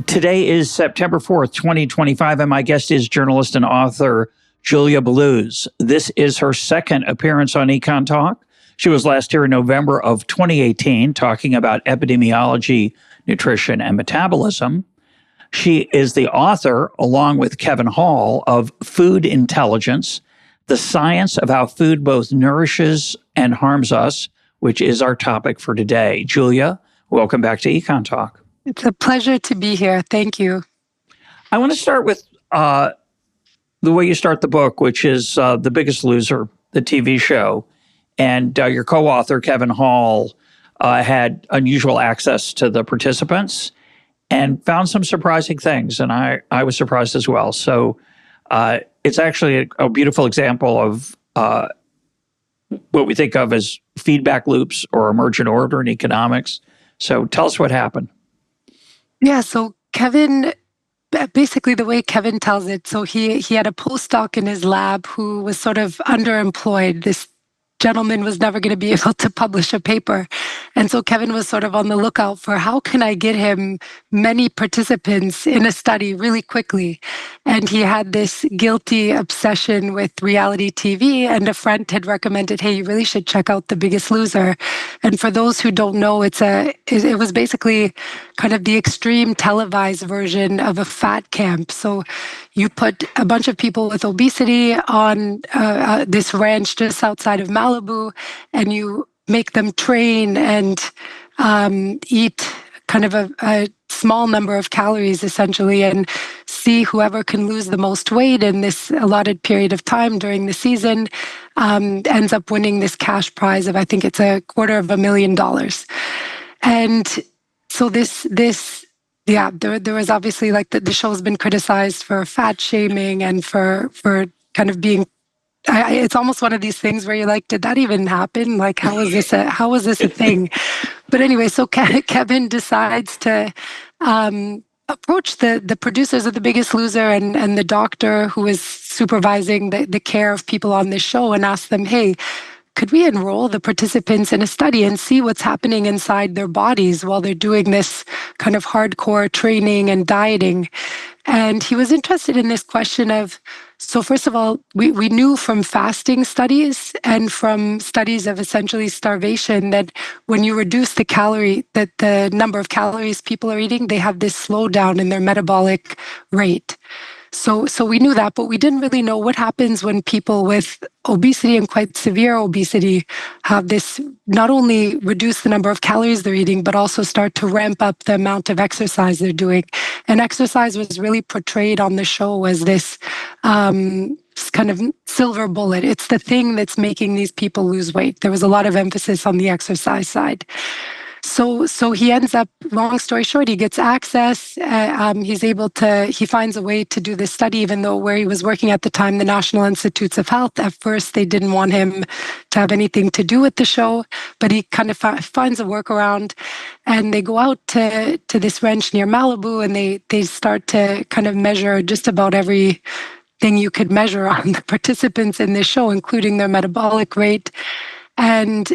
Today is September 4th, 2025, and my guest is journalist and author Julia Belluz. This is her second appearance on EconTalk. She was last here in November of 2018 talking about epidemiology, nutrition, and metabolism. She is the author, along with Kevin Hall, of Food Intelligence, the science of how food both nourishes and harms us, which is our topic for today. Julia, welcome back to EconTalk. It's a pleasure to be here. Thank you. I want to start with the way you start the book, which is The Biggest Loser, the TV show. And your co-author, Kevin Hall, had unusual access to the participants and found some surprising things. And I was surprised as well. So it's actually a beautiful example of what we think of as feedback loops or emergent order in economics. So tell us what happened. Yeah, so Kevin, basically the way Kevin tells it, so he had a postdoc in his lab who was sort of underemployed. This gentleman was never going to be able to publish a paper. And so Kevin was sort of on the lookout for how can I get him many participants in a study really quickly. And he had this guilty obsession with reality TV, and a friend had recommended, hey, you really should check out The Biggest Loser. And for those who don't know, it was basically kind of the extreme televised version of a fat camp. So you put a bunch of people with obesity on this ranch just outside of Malibu, and you make them train and eat kind of a small number of calories, essentially, and see whoever can lose the most weight in this allotted period of time during the season ends up winning this cash prize of, I think it's $250,000. And so there was obviously, like, the show's been criticized for fat shaming and for kind of being, it's almost one of these things where you're like, did that even happen? Like, how was this a thing? But anyway, so Kevin decides to approach the producers of The Biggest Loser and the doctor who is supervising the care of people on this show and ask them, hey, could we enroll the participants in a study and see what's happening inside their bodies while they're doing this kind of hardcore training and dieting? And he was interested in this question of, so first of all, we knew from fasting studies and from studies of essentially starvation that when you reduce the number of calories people are eating, they have this slowdown in their metabolic rate. So we knew that, but we didn't really know what happens when people with obesity and quite severe obesity have this, not only reduce the number of calories they're eating, but also start to ramp up the amount of exercise they're doing. And exercise was really portrayed on the show as this kind of silver bullet. It's the thing that's making these people lose weight. There was a lot of emphasis on the exercise side. So he ends up, long story short, he gets access. He finds a way to do this study, even though where he was working at the time, the National Institutes of Health, at first they didn't want him to have anything to do with the show, but he kind of finds a workaround, and they go out to this ranch near Malibu, and they start to kind of measure just about every thing you could measure on the participants in this show, including their metabolic rate. And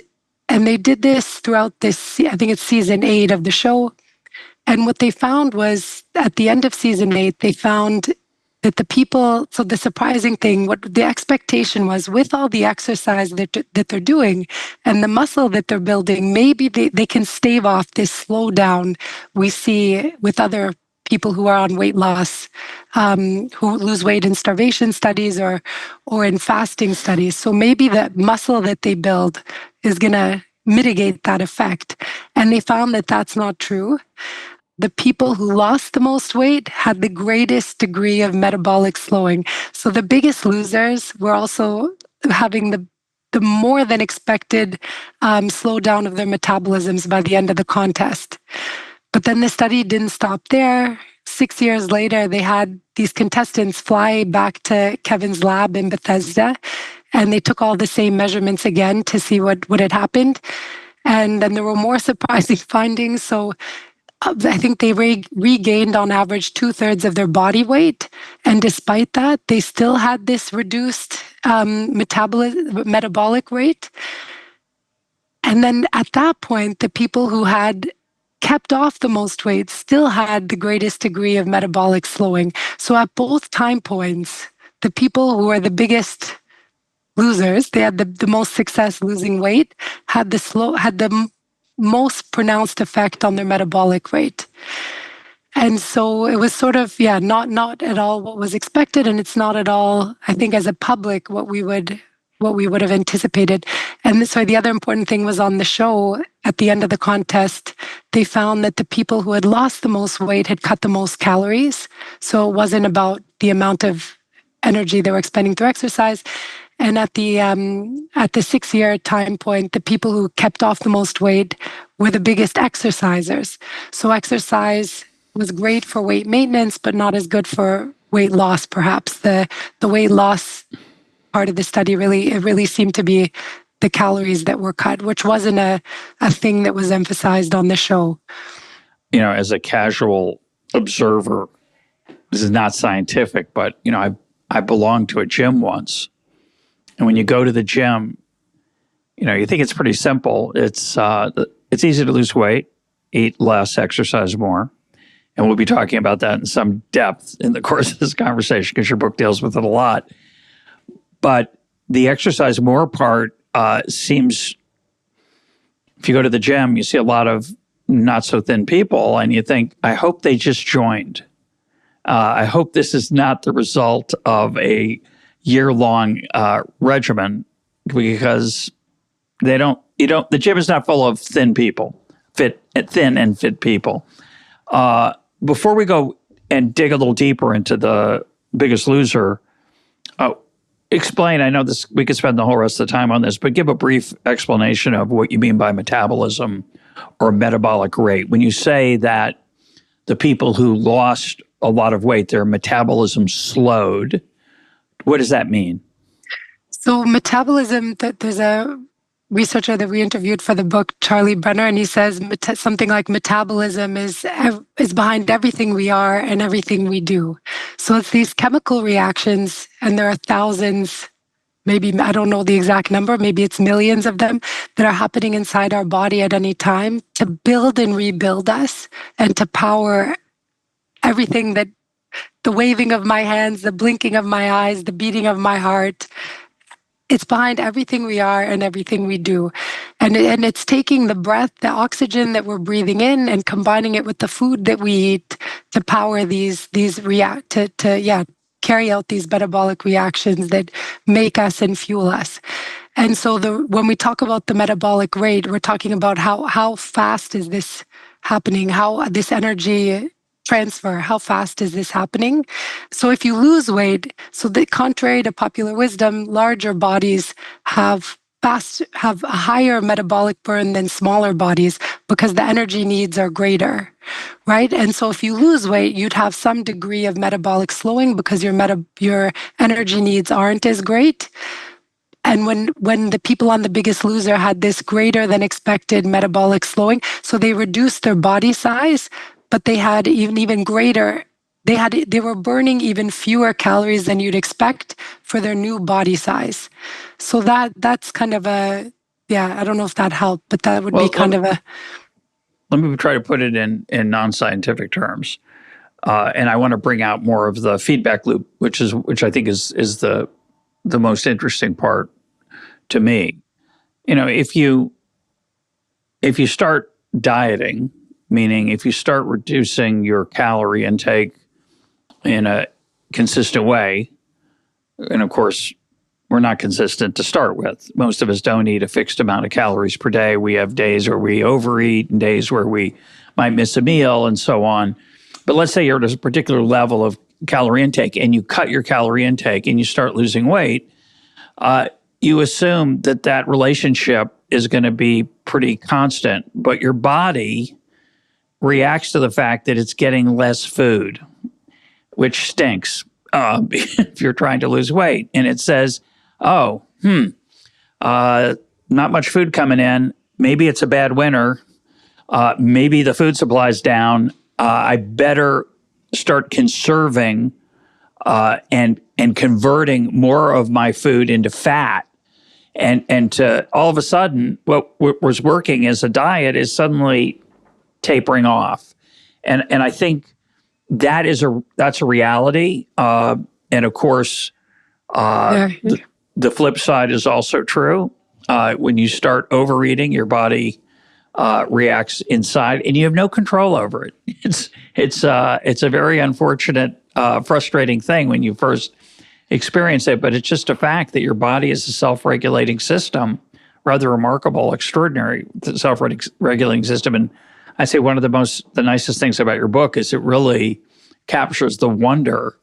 they did this throughout this, I think it's season 8 of the show. And what they found was, at the end of season 8, they found that so the surprising thing, what the expectation was, with all the exercise that they're doing and the muscle that they're building, maybe they can stave off this slowdown we see with other people who are on weight loss, who lose weight in starvation studies or in fasting studies. So maybe the muscle that they build is going to mitigate that effect. And they found that that's not true. The people who lost the most weight had the greatest degree of metabolic slowing. So the biggest losers were also having the more than expected slowdown of their metabolisms by the end of the contest. But then the study didn't stop there. 6 years later, they had these contestants fly back to Kevin's lab in Bethesda, and they took all the same measurements again to see what had happened. And then there were more surprising findings. So I think they regained on average 2/3 of their body weight. And despite that, they still had this reduced metabolic rate. And then at that point, the people who had kept off the most weight still had the greatest degree of metabolic slowing. So at both time points, the people who were the biggest losers, they had the most success losing weight, had the most pronounced effect on their metabolic rate. And so it was sort of, not at all what was expected, and it's not at all, I think, as a public, what we would have anticipated. And so the other important thing was on the show, at the end of the contest, they found that the people who had lost the most weight had cut the most calories. So it wasn't about the amount of energy they were expending through exercise. And at the 6-year time point, the people who kept off the most weight were the biggest exercisers. So exercise was great for weight maintenance, but not as good for weight loss, perhaps. The weight loss part of the study really seemed to be the calories that were cut, which wasn't a thing that was emphasized on the show. As a casual observer, this is not scientific, but, I belonged to a gym once. And when you go to the gym, you think it's pretty simple. It's easy to lose weight, eat less, exercise more. And we'll be talking about that in some depth in the course of this conversation because your book deals with it a lot. But the exercise more part seems, if you go to the gym, you see a lot of not so thin people and you think, I hope they just joined. I hope this is not the result of a year-long regimen because the gym is not full of thin people, thin and fit people. Before we go and dig a little deeper into the Biggest Loser, explain, I know this, we could spend the whole rest of the time on this, but give a brief explanation of what you mean by metabolism or metabolic rate. When you say that the people who lost a lot of weight, their metabolism slowed, what does that mean? So metabolism, there's a researcher that we interviewed for the book, Charlie Brenner, and he says something like metabolism is behind everything we are and everything we do. So it's these chemical reactions, and there are thousands, maybe, I don't know the exact number, maybe it's millions of them that are happening inside our body at any time to build and rebuild us and to power everything that, the waving of my hands, the blinking of my eyes, the beating of my heart. It's behind everything we are and everything we do. And it's taking the breath, the oxygen that we're breathing in and combining it with the food that we eat to power to carry out these metabolic reactions that make us and fuel us. And so when we talk about the metabolic rate, we're talking about how fast is this happening, how this energy transfer, how fast is this happening? So if you lose weight, contrary to popular wisdom, larger bodies have a higher metabolic burn than smaller bodies because the energy needs are greater, right? And so if you lose weight, you'd have some degree of metabolic slowing because your energy needs aren't as great. And when the people on The Biggest Loser had this greater than expected metabolic slowing, so they reduced their body size, but they had even greater, they were burning even fewer calories than you'd expect for their new body size. So that's kind of I don't know if that helped, but that would be kind of a... Let me try to put it in non-scientific terms. And I want to bring out more of the feedback loop, which I think is the most interesting part to me. If you start dieting, meaning if you start reducing your calorie intake in a consistent way, and of course, we're not consistent to start with. Most of us don't eat a fixed amount of calories per day. We have days where we overeat and days where we might miss a meal and so on. But let's say you're at a particular level of calorie intake and you cut your calorie intake and you start losing weight, you assume that relationship is going to be pretty constant, but your body reacts to the fact that it's getting less food, which stinks if you're trying to lose weight. And it says, not much food coming in. Maybe it's a bad winter. Maybe the food supply's down. I better start conserving and converting more of my food into fat. And to all of a sudden, what was working as a diet is suddenly tapering off. And I think that's a reality. And of course, the flip side is also true. When you start overeating, your body reacts inside, and you have no control over it. It's a very unfortunate, frustrating thing when you first experience it, but it's just a fact that your body is a self-regulating system, rather remarkable, extraordinary self-regulating system. And I say one of the nicest things about your book is it really captures the wonder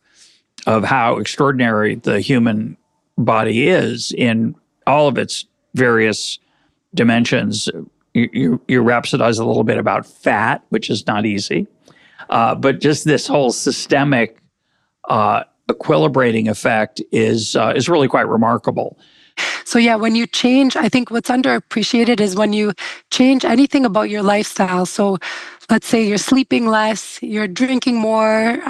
of how extraordinary the human body is in all of its various dimensions. You rhapsodize a little bit about fat, which is not easy, but just this whole systemic equilibrating effect is really quite remarkable. So yeah, when you change, I think what's underappreciated is when you change anything about your lifestyle. So let's say you're sleeping less, you're drinking more,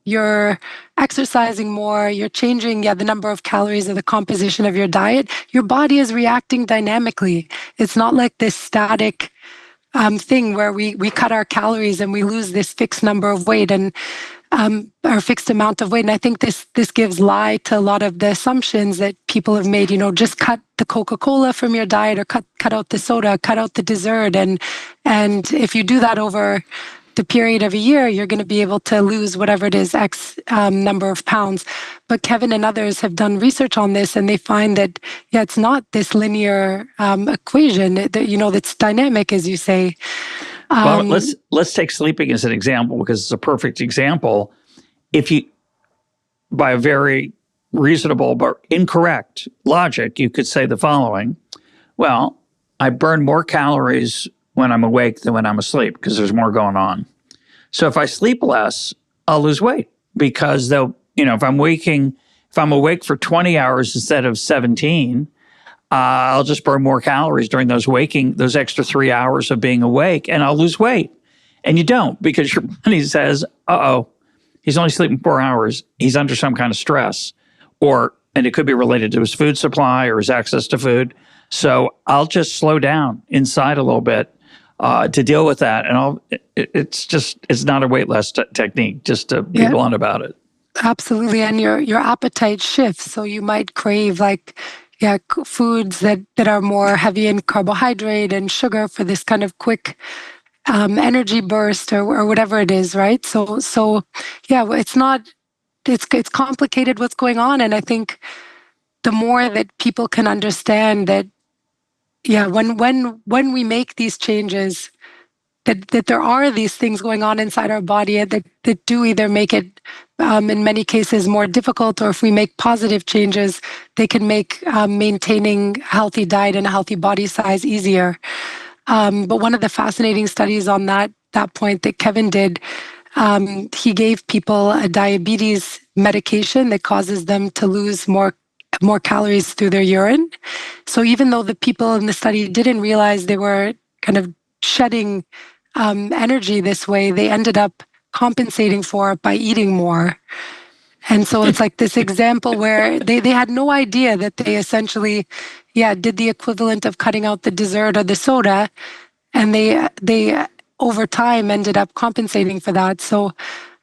you're exercising more, you're changing the number of calories or the composition of your diet, your body is reacting dynamically. It's not like this static thing where we cut our calories and we lose this fixed number of weight and or fixed amount of weight. And I think this gives lie to a lot of the assumptions that people have made, just cut the Coca-Cola from your diet or cut out the soda, cut out the dessert. And if you do that over the period of a year, you're going to be able to lose whatever it is, X number of pounds. But Kevin and others have done research on this, and they find that, it's not this linear equation, that's dynamic, as you say. Well, let's take sleeping as an example, because it's a perfect example. If you, by a very reasonable but incorrect logic, you could say the following: well, I burn more calories when I'm awake than when I'm asleep because there's more going on. So if I sleep less, I'll lose weight because if I'm awake for 20 hours instead of 17, I'll just burn more calories during those extra 3 hours of being awake, and I'll lose weight. And you don't, because your body says, he's only sleeping 4 hours. He's under some kind of stress, and it could be related to his food supply or his access to food. So I'll just slow down inside a little bit to deal with that. And it's not a weight loss technique, just to be blunt about it. Absolutely. And your appetite shifts. So you might crave foods that are more heavy in carbohydrate and sugar for this kind of quick energy burst or whatever it is, right? So it's complicated what's going on. And I think the more that people can understand that, when we make these changes, that there are these things going on inside our body that do either make it, in many cases, more difficult, or if we make positive changes, they can make maintaining a healthy diet and a healthy body size easier. But one of the fascinating studies on that point that Kevin did, he gave people a diabetes medication that causes them to lose more calories through their urine. So even though the people in the study didn't realize they were kind of shedding energy this way, they ended up compensating for it by eating more. And so it's like this example where they had no idea that they essentially, did the equivalent of cutting out the dessert or the soda, and they over time ended up compensating for that. So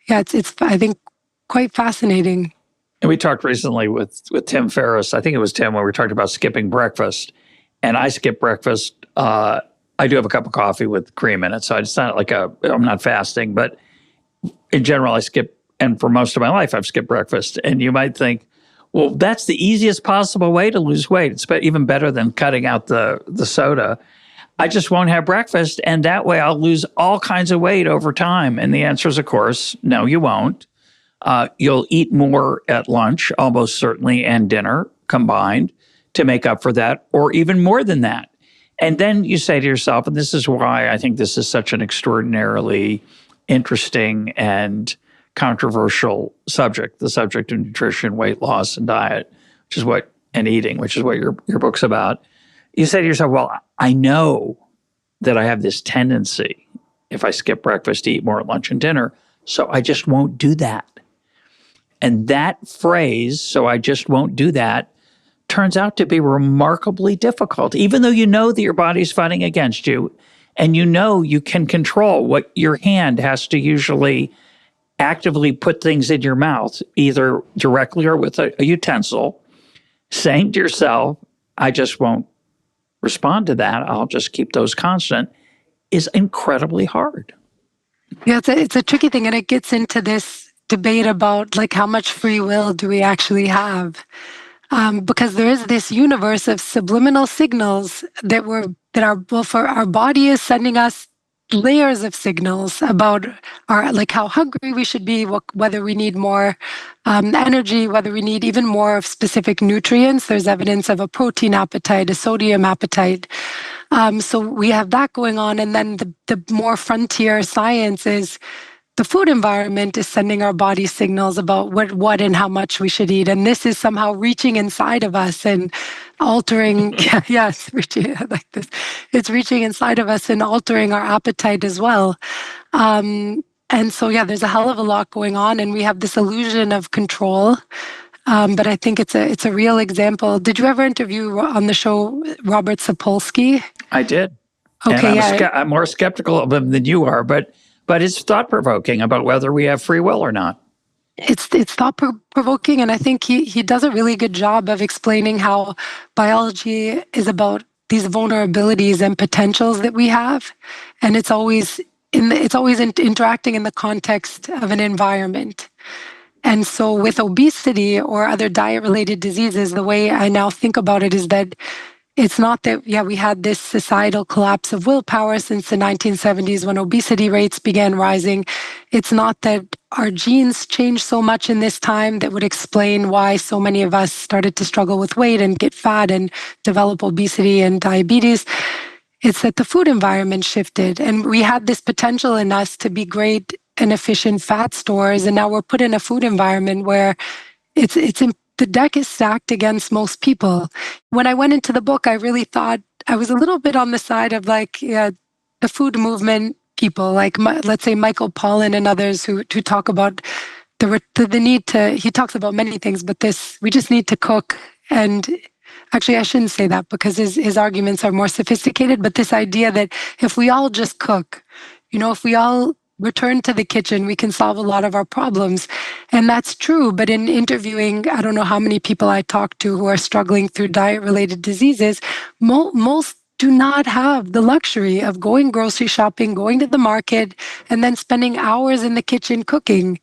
it's I think quite fascinating. And we talked recently with Tim Ferriss. I think it was Tim, when we talked about skipping breakfast. And I skip breakfast. I do have a cup of coffee with cream in it, so it's not like I'm not fasting, but in general, I skip, and for most of my life, I've skipped breakfast. And you might think, well, that's the easiest possible way to lose weight. It's even better than cutting out the soda. I just won't have breakfast, and that way I'll lose all kinds of weight over time. And the answer is, of course, no, you won't. You'll eat more at lunch, almost certainly, and dinner combined to make up for that, or even more than that. And then you say to yourself, and this is why I think this is such an extraordinarily interesting and controversial subject, the subject of nutrition, weight loss, and diet, and eating, which is what your book's about. You say to yourself, well, I know that I have this tendency, if I skip breakfast, to eat more at lunch and dinner, so I just won't do that. And that phrase, so I just won't do that, turns out to be remarkably difficult, even though you know that your body's fighting against you. and you can control what your hand has to usually actively put things in your mouth, either directly or with a utensil, saying to yourself, I just won't respond to that. I'll just keep those constant, is incredibly hard. Yeah, it's a tricky thing, and it gets into this debate about like how much free will do we actually have? Because there is this universe of subliminal signals for our body is sending us layers of signals about like how hungry we should be, whether we need more energy, whether we need even more of specific nutrients. There's evidence of a protein appetite, a sodium appetite. So we have that going on, and then the more frontier science is the food environment is sending our body signals about what and how much we should eat. And this is somehow reaching inside of us and altering, it's reaching like this. It's reaching inside of us and altering our appetite as well. And so, there's a hell of a lot going on, and we have this illusion of control. But I think it's a real example. Did you ever interview on the show Robert Sapolsky? I did. Okay, and I'm more skeptical of him than you are, but it's thought-provoking about whether we have free will or not. It's thought-provoking, and I think he does a really good job of explaining how biology is about these vulnerabilities and potentials that we have, and it's always interacting in the context of an environment. And so with obesity or other diet-related diseases, the way I now think about it is that it's not that, we had this societal collapse of willpower since the 1970s when obesity rates began rising. It's not that our genes changed so much in this time that would explain why so many of us started to struggle with weight and get fat and develop obesity and diabetes. It's that the food environment shifted, and we had this potential in us to be great and efficient fat stores, and now we're put in a food environment where the deck is stacked against most people. When I went into the book, I really thought I was a little bit on the side of the food movement people, like let's say Michael Pollan and others who talk about the need to. He talks about many things, but we just need to cook. And actually, I shouldn't say that because his arguments are more sophisticated. But this idea that if we all just cook, if we all return to the kitchen, we can solve a lot of our problems. And that's true. But in interviewing, I don't know how many people I talked to who are struggling through diet-related diseases, most do not have the luxury of going grocery shopping, going to the market, and then spending hours in the kitchen cooking.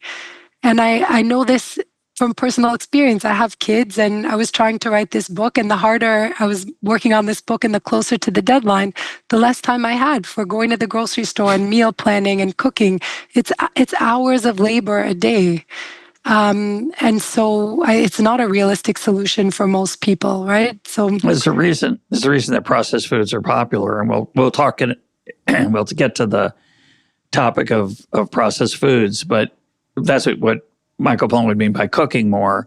And I know this from personal experience. I have kids, and I was trying to write this book, and the harder I was working on this book and the closer to the deadline, the less time I had for going to the grocery store and meal planning and cooking. It's hours of labor a day. And so it's not a realistic solution for most people, right? So there's a reason that processed foods are popular, and we'll talk we'll get to the topic of processed foods, but that's what Michael Pollan would mean by cooking more.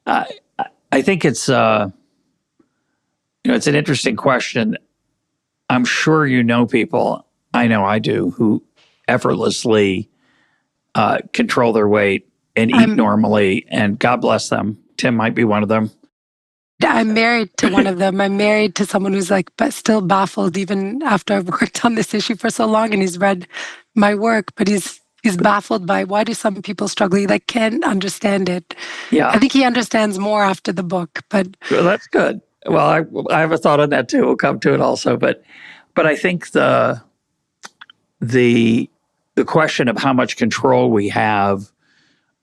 I think it's it's an interesting question. I'm sure people, I know I do, who effortlessly control their weight and eat normally, and God bless them. Tim might be one of them. I'm married to one of them. I'm married to someone who's but still baffled even after I've worked on this issue for so long, and he's read my work, but he's baffled by why do some people struggle. He can't understand it. Yeah, I think he understands more after the book. But well, that's good. Well, I have a thought on that too. We'll come to it also. But I think the question of how much control we have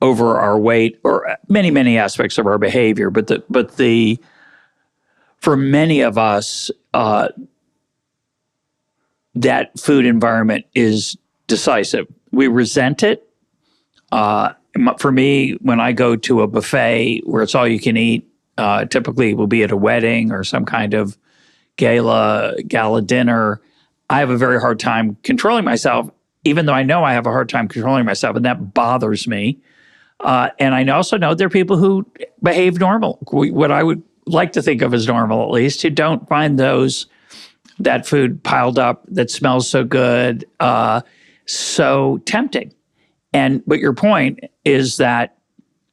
over our weight, or many aspects of our behavior, but for many of us, that food environment is decisive. We resent it. For me, when I go to a buffet where it's all you can eat, typically will be at a wedding or some kind of gala dinner, I have a very hard time controlling myself, even though I know I have a hard time controlling myself, and that bothers me. And I also know there are people who behave normal, what I would like to think of as normal, at least, who don't find that food piled up that smells so good, so tempting. But your point is that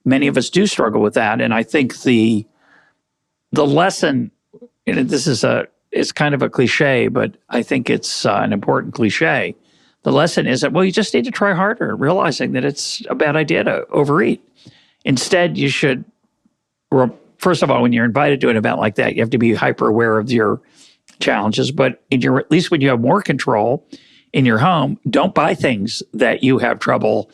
many of us do struggle with that. And I think the lesson, this is it's kind of a cliche, but I think it's an important cliche. The lesson is that, well, you just need to try harder, realizing that it's a bad idea to overeat. Instead, you should, first of all, when you're invited to an event like that, you have to be hyper aware of your challenges. But at least when you have more control in your home, don't buy things that you have trouble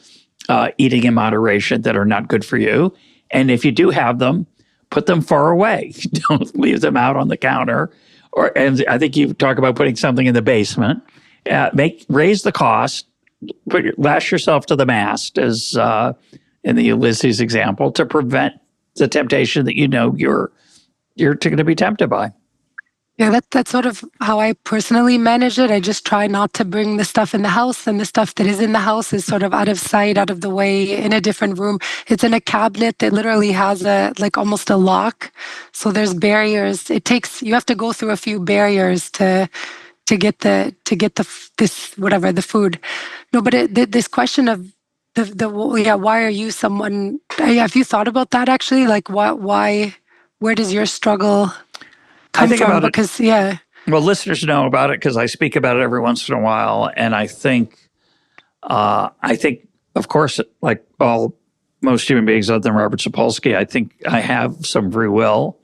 eating in moderation that are not good for you. And if you do have them, put them far away. Don't leave them out on the counter. And I think you talk about putting something in the basement. Raise the cost. Lash yourself to the mast, as in the Ulysses example, to prevent the temptation that you're going to be tempted by. Yeah, that's sort of how I personally manage it. I just try not to bring the stuff in the house, and the stuff that is in the house is sort of out of sight, out of the way, in a different room. It's in a cabinet that literally has almost a lock. So there's barriers. You have to go through a few barriers to get the food. No, but this question of why are you someone? Have you thought about that actually? Like why? Where does your struggle come from? Because well, listeners know about it because I speak about it every once in a while, and I think, of course, like most human beings other than Robert Sapolsky, I think I have some free will,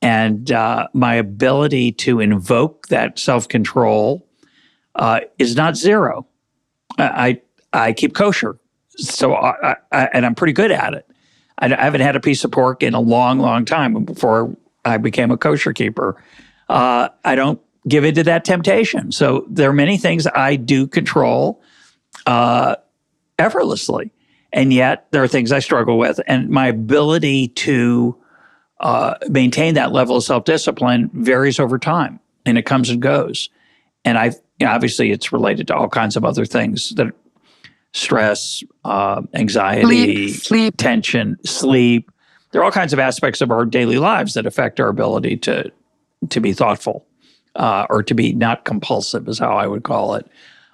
and my ability to invoke that self-control is not zero. I keep kosher, so and I'm pretty good at it. I haven't had a piece of pork in a long, long time before I became a kosher keeper. I don't give in to that temptation. So there are many things I do control effortlessly, and yet there are things I struggle with. And my ability to maintain that level of self-discipline varies over time, and it comes and goes. And obviously it's related to all kinds of other things, that stress, anxiety, sleep, tension, sleep. There are all kinds of aspects of our daily lives that affect our ability to be thoughtful or to be not compulsive, is how I would call it.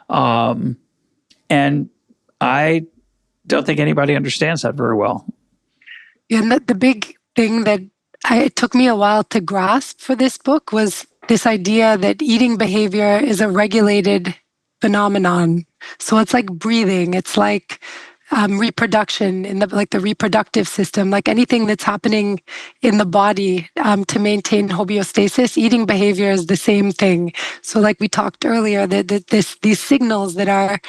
And I don't think anybody understands that very well. Yeah, and the big thing that it took me a while to grasp for this book was this idea that eating behavior is a regulated phenomenon. So it's like breathing. It's like reproduction in the reproductive system, like anything that's happening in the body to maintain homeostasis. Eating behavior is the same thing. So, like we talked earlier, these signals that are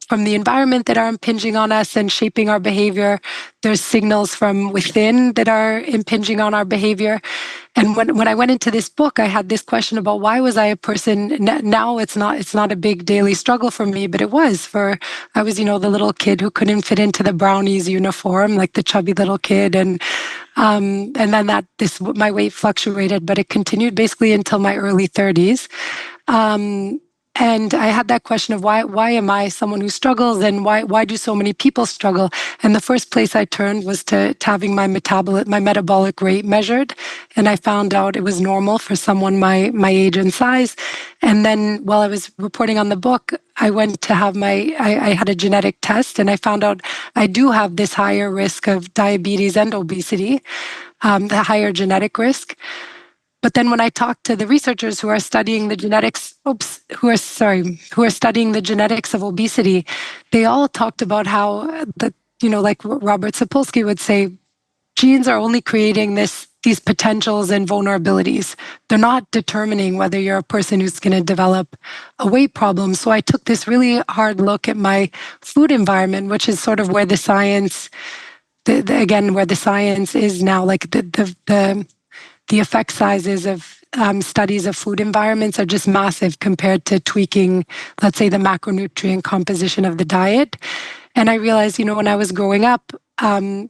from the environment that are impinging on us and shaping our behavior. There's signals from within that are impinging on our behavior. And when I went into this book, I had this question about why was I a person. Now it's not a big daily struggle for me, but it was I was, the little kid who couldn't fit into the brownies uniform, like the chubby little kid. And then my weight fluctuated, but it continued basically until my early 30s. And I had that question of why am I someone who struggles, and why do so many people struggle? And the first place I turned was to having my metabolic rate measured, and I found out it was normal for someone my age and size. And then while I was reporting on the book, I went to have I had a genetic test, and I found out I do have this higher risk of diabetes and obesity, the higher genetic risk. But then when I talked to the researchers who are studying the genetics, who are studying the genetics of obesity, they all talked about how like Robert Sapolsky would say, genes are only creating these potentials and vulnerabilities. They're not determining whether you're a person who's going to develop a weight problem. So I took this really hard look at my food environment, which is sort of where the science, where the science is now, like the effect sizes of studies of food environments are just massive compared to tweaking, let's say, the macronutrient composition of the diet. And I realized, when I was growing up,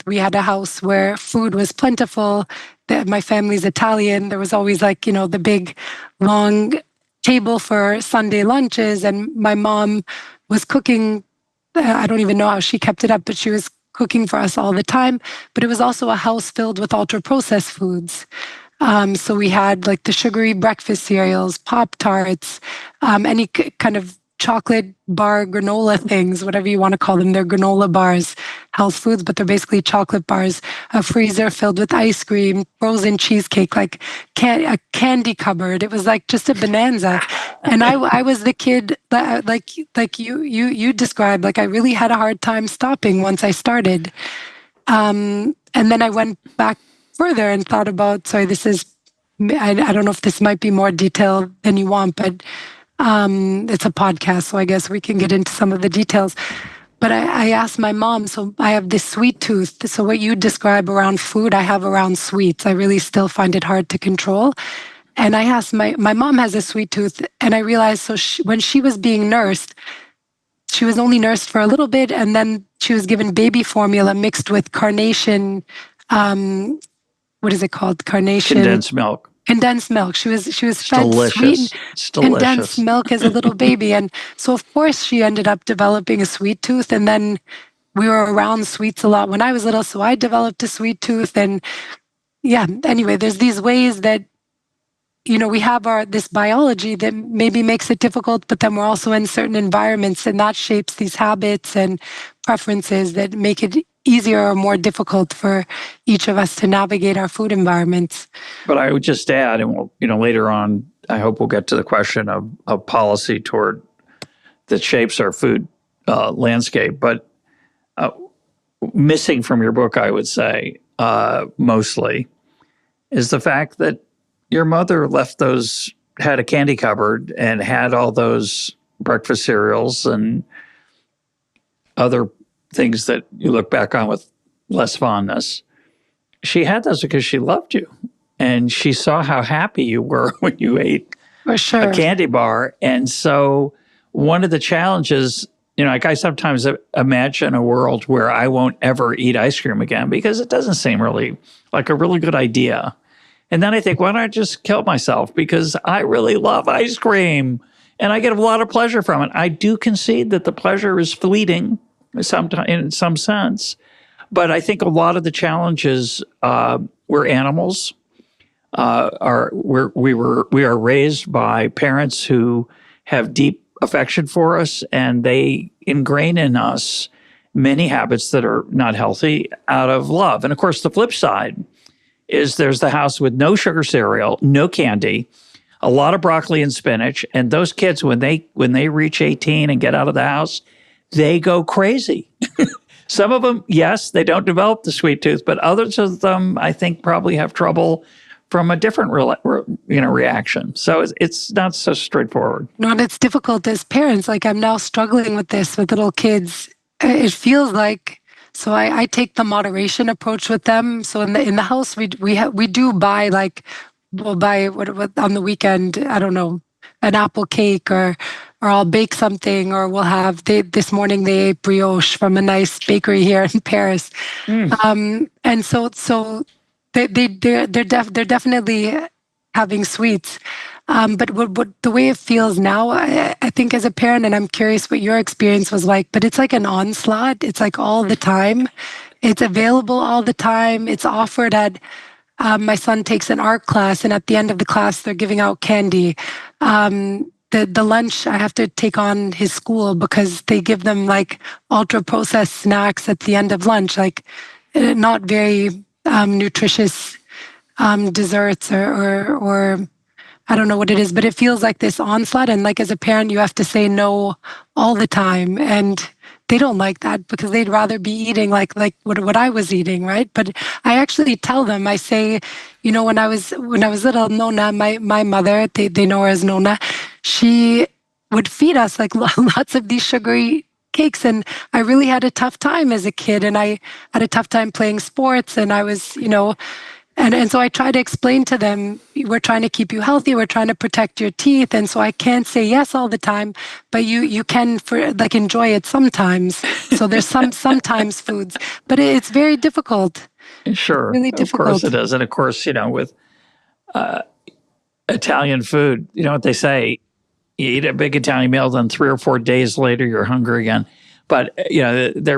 we had a house where food was plentiful. My family's Italian. There was always the big, long table for Sunday lunches. And my mom was cooking. I don't even know how she kept it up, but she was cooking for us all the time. But it was also a house filled with ultra-processed foods. So we had the sugary breakfast cereals, Pop-Tarts, any kind of chocolate bar granola things, whatever you want to call them. They're granola bars, health foods, but they're basically chocolate bars. A freezer filled with ice cream, frozen cheesecake, like a candy cupboard. It was like just a bonanza. And I was the kid that, like you described. Like I really had a hard time stopping once I started. And then I went back further and thought about. Sorry, this is. I don't know if this might be more detailed than you want, but it's a podcast, so I guess we can get into some of the details. But I asked my mom, so I have this sweet tooth. So what you describe around food, I have around sweets. I really still find it hard to control. And I asked my mom has a sweet tooth, and I realized when she was being nursed, she was only nursed for a little bit, and then she was given baby formula mixed with carnation. What is it called? Carnation. Condensed milk. Condensed milk. She was fed delicious. sweet condensed milk as a little baby, and so of course she ended up developing a sweet tooth. And then we were around sweets a lot when I was little, so I developed a sweet tooth. And yeah, anyway, there's these ways that we have this biology that maybe makes it difficult, but then we're also in certain environments, and that shapes these habits and preferences that make it easier or more difficult for each of us to navigate our food environments. But I would just add, and we'll, later on, I hope we'll get to the question of policy that shapes our food landscape. But missing from your book, I would say, mostly, is the fact that your mother had a candy cupboard and had all those breakfast cereals and other things that you look back on with less fondness. She had those because she loved you, and she saw how happy you were when you ate a candy bar. And so one of the challenges, like I sometimes imagine a world where I won't ever eat ice cream again because it doesn't seem really like a really good idea. And then I think, why don't I just kill myself? Because I really love ice cream and I get a lot of pleasure from it. I do concede that the pleasure is fleeting in some sense. But I think a lot of the challenges, we're animals. We are raised by parents who have deep affection for us, and they ingrain in us many habits that are not healthy out of love. And of course, the flip side is there's the house with no sugar cereal, no candy, a lot of broccoli and spinach. And those kids, when they reach 18 and get out of the house, they go crazy. Some of them, yes, they don't develop the sweet tooth, but others of them, I think, probably have trouble from a different reaction. So it's not so straightforward. No, and it's difficult as parents. Like I'm now struggling with this with little kids. It feels like, so I take the moderation approach with them. So in the house, we do buy we'll buy what on the weekend, I don't know, an apple cake or I'll bake something, or we'll have, this morning they ate brioche from a nice bakery here in Paris. And so they're definitely having sweets. But what the way it feels now, I think as a parent, and I'm curious what your experience was like, but it's like an onslaught. It's like all the time. It's available all the time. It's offered at, my son takes an art class, and at the end of the class, they're giving out candy. The lunch I have to take on his school because they give them like ultra processed snacks at the end of lunch, like not very nutritious desserts or I don't know what it is, but it feels like this onslaught. And like as a parent, you have to say no all the time. And they don't like that because they'd rather be eating like what I was eating, right? But I actually tell them, I say, when I was little, Nona, my mother, they know her as Nona, she would feed us like lots of these sugary cakes. And I really had a tough time as a kid, and I had a tough time playing sports, and I was, and so I try to explain to them, we're trying to keep you healthy, we're trying to protect your teeth, and so I can't say yes all the time, but you can enjoy it sometimes. So there's sometimes foods, but it's very difficult. Sure, really difficult. Of course it is, and of course with Italian food, you know what they say: you eat a big Italian meal, then 3 or 4 days later you're hungry again. But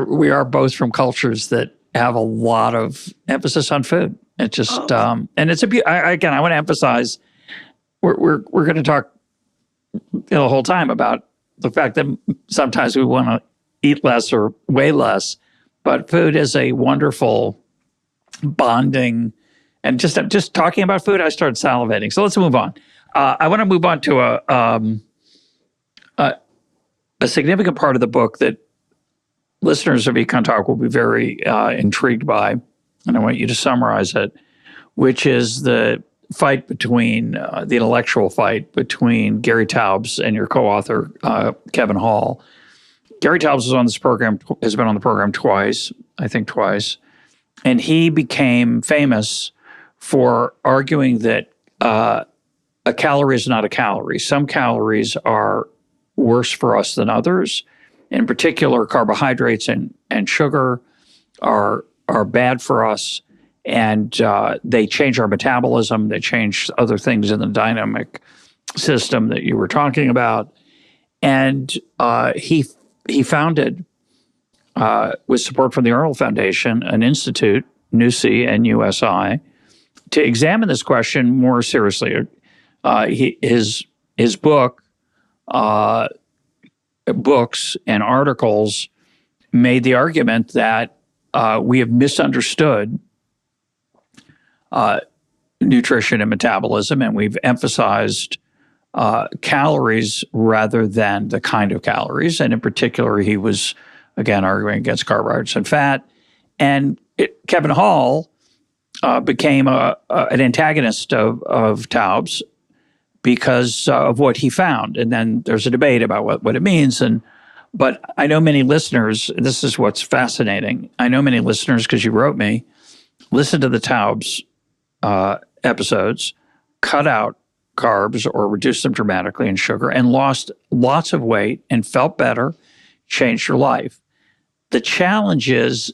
we are both from cultures that have a lot of emphasis on food. It just and it's I want to emphasize we're going to talk the whole time about the fact that sometimes we want to eat less or weigh less, but food is a wonderful bonding. And just talking about food, I started salivating. So let's move on. I want to move on to a significant part of the book that listeners of EconTalk will be very intrigued by, and I want you to summarize it, which is the fight between, the intellectual fight between Gary Taubes and your co-author, Kevin Hall. Gary Taubes has been on the program twice, and he became famous for arguing that a calorie is not a calorie. Some calories are worse for us than others. In particular, carbohydrates and sugar are bad for us, and they change our metabolism. They change other things in the dynamic system that you were talking about. And he founded, with support from the Arnold Foundation, an institute, NUSI and USI, to examine this question more seriously. His book, books and articles made the argument that we have misunderstood nutrition and metabolism, and we've emphasized calories rather than the kind of calories. And in particular, he was, again, arguing against carbohydrates and fat. And Kevin Hall became an antagonist of Taubes because of what he found. And then there's a debate about what it means. But I know many listeners, this is what's fascinating. I know many listeners, because you wrote me, listen to the Taubes episodes, cut out carbs or reduced them dramatically in sugar, and lost lots of weight and felt better, changed your life. The challenge is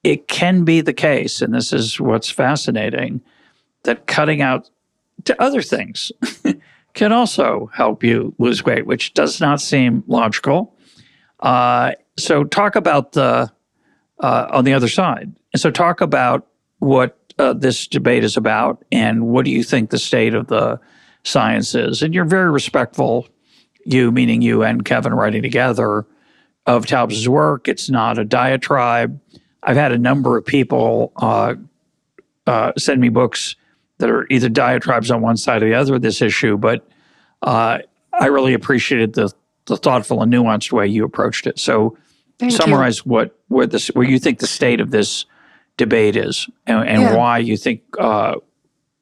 it can be the case, and this is what's fascinating, that cutting out to other things can also help you lose weight, which does not seem logical. So talk about on the other side. And so talk about what this debate is about, and what do you think the state of the science is? And you're very respectful, you, meaning you and Kevin writing together, of Taubes' work. It's not a diatribe. I've had a number of people send me books that are either diatribes on one side or the other of this issue, but I really appreciated the thoughtful and nuanced way you approached it. So summarize where you think the state of this debate is, and why you think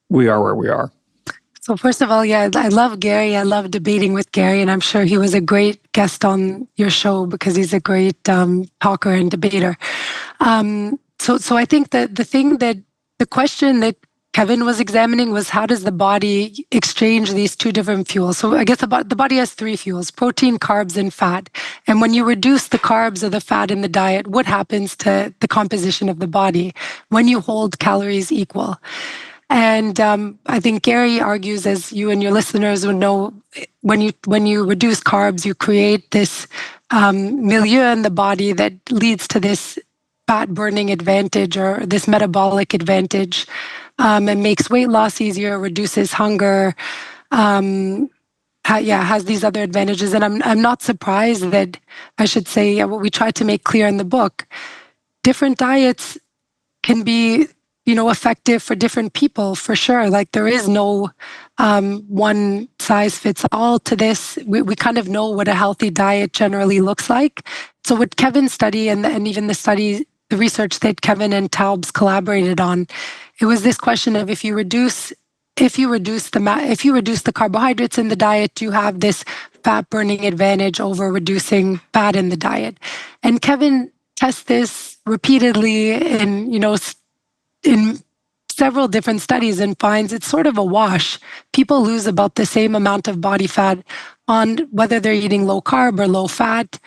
we are where we are. So first of all, I love Gary. I love debating with Gary, and I'm sure he was a great guest on your show because he's a great talker and debater. So I think that the question that Kevin was examining was, how does the body exchange these two different fuels? So I guess the body has three fuels: protein, carbs, and fat. And when you reduce the carbs or the fat in the diet, what happens to the composition of the body when you hold calories equal? And I think Gary argues, as you and your listeners would know, when you reduce carbs, you create this milieu in the body that leads to this fat burning advantage or this metabolic advantage. It makes weight loss easier, reduces hunger, has these other advantages. And I'm not surprised that, I should say, what we try to make clear in the book, different diets can be, effective for different people, for sure. Like, there is no one size fits all to this. We kind of know what a healthy diet generally looks like. So with Kevin's study and even the research that Kevin and Taubes collaborated on, it was this question of, if you reduce the carbohydrates in the diet, do you have this fat burning advantage over reducing fat in the diet? And Kevin tests this repeatedly in several different studies and finds it's sort of a wash. People lose about the same amount of body fat on whether they're eating low carb or low fat.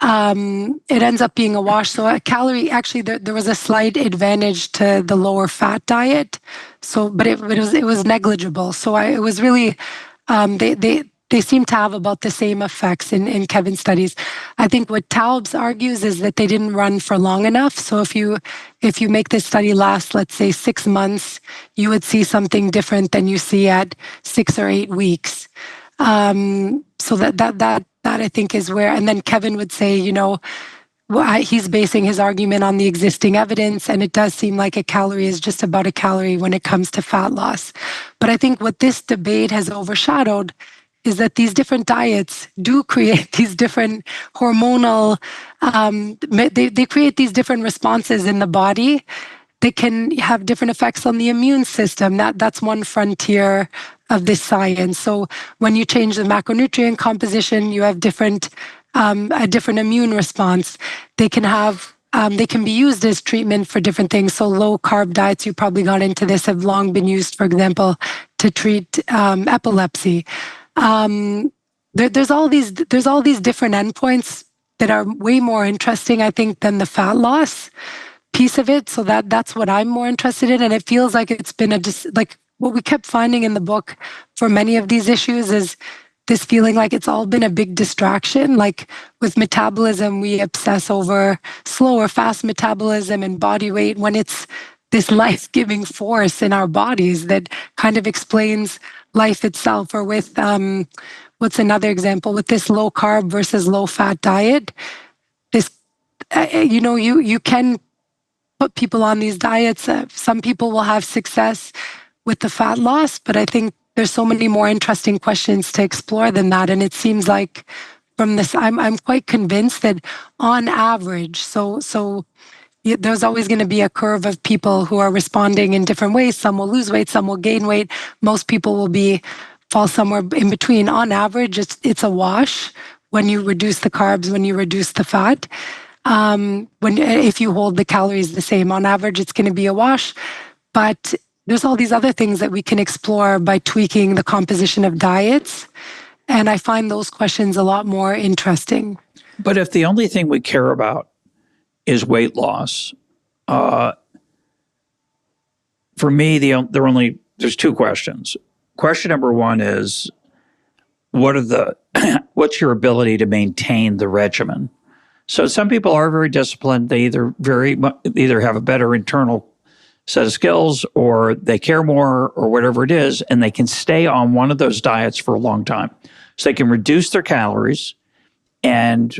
It ends up being a wash. So a calorie, actually, there was a slight advantage to the lower fat diet. So, but it was negligible. So it was really, they seem to have about the same effects in Kevin's studies. I think what Taubes argues is that they didn't run for long enough. So if you make this study last, let's say 6 months, you would see something different than you see at 6 or 8 weeks. So that I think is where, and then Kevin would say, he's basing his argument on the existing evidence, and it does seem like a calorie is just about a calorie when it comes to fat loss. But I think what this debate has overshadowed is that these different diets do create these different hormonal, they create these different responses in the body. They can have different effects on the immune system. That's one frontier of this science. So when you change the macronutrient composition, you have a different immune response. They can be used as treatment for different things. So low carb diets, you probably got into this, have long been used, for example, to treat epilepsy. There's all these different endpoints that are way more interesting, I think, than the fat loss piece of it. So that's what I'm more interested in. And it feels like it's been like what we kept finding in the book for many of these issues is this feeling like it's all been a big distraction. Like with metabolism, we obsess over slow or fast metabolism and body weight when it's this life-giving force in our bodies that kind of explains life itself. Or with, what's another example? With this low carb versus low fat diet, this, you can put people on these diets. Some people will have success with the fat loss, but I think there's so many more interesting questions to explore than that. And it seems like from this, I'm quite convinced that on average, so there's always going to be a curve of people who are responding in different ways. Some will lose weight, some will gain weight. Most people will fall somewhere in between. On average, it's a wash when you reduce the carbs, when you reduce the fat. If you hold the calories the same, on average, it's going to be a wash. But there's all these other things that we can explore by tweaking the composition of diets. And I find those questions a lot more interesting. But if the only thing we care about is weight loss, for me, there's two questions. Question number one is, what's your ability to maintain the regimen? So some people are very disciplined. They either have a better internal set of skills, or they care more, or whatever it is, and they can stay on one of those diets for a long time. So they can reduce their calories and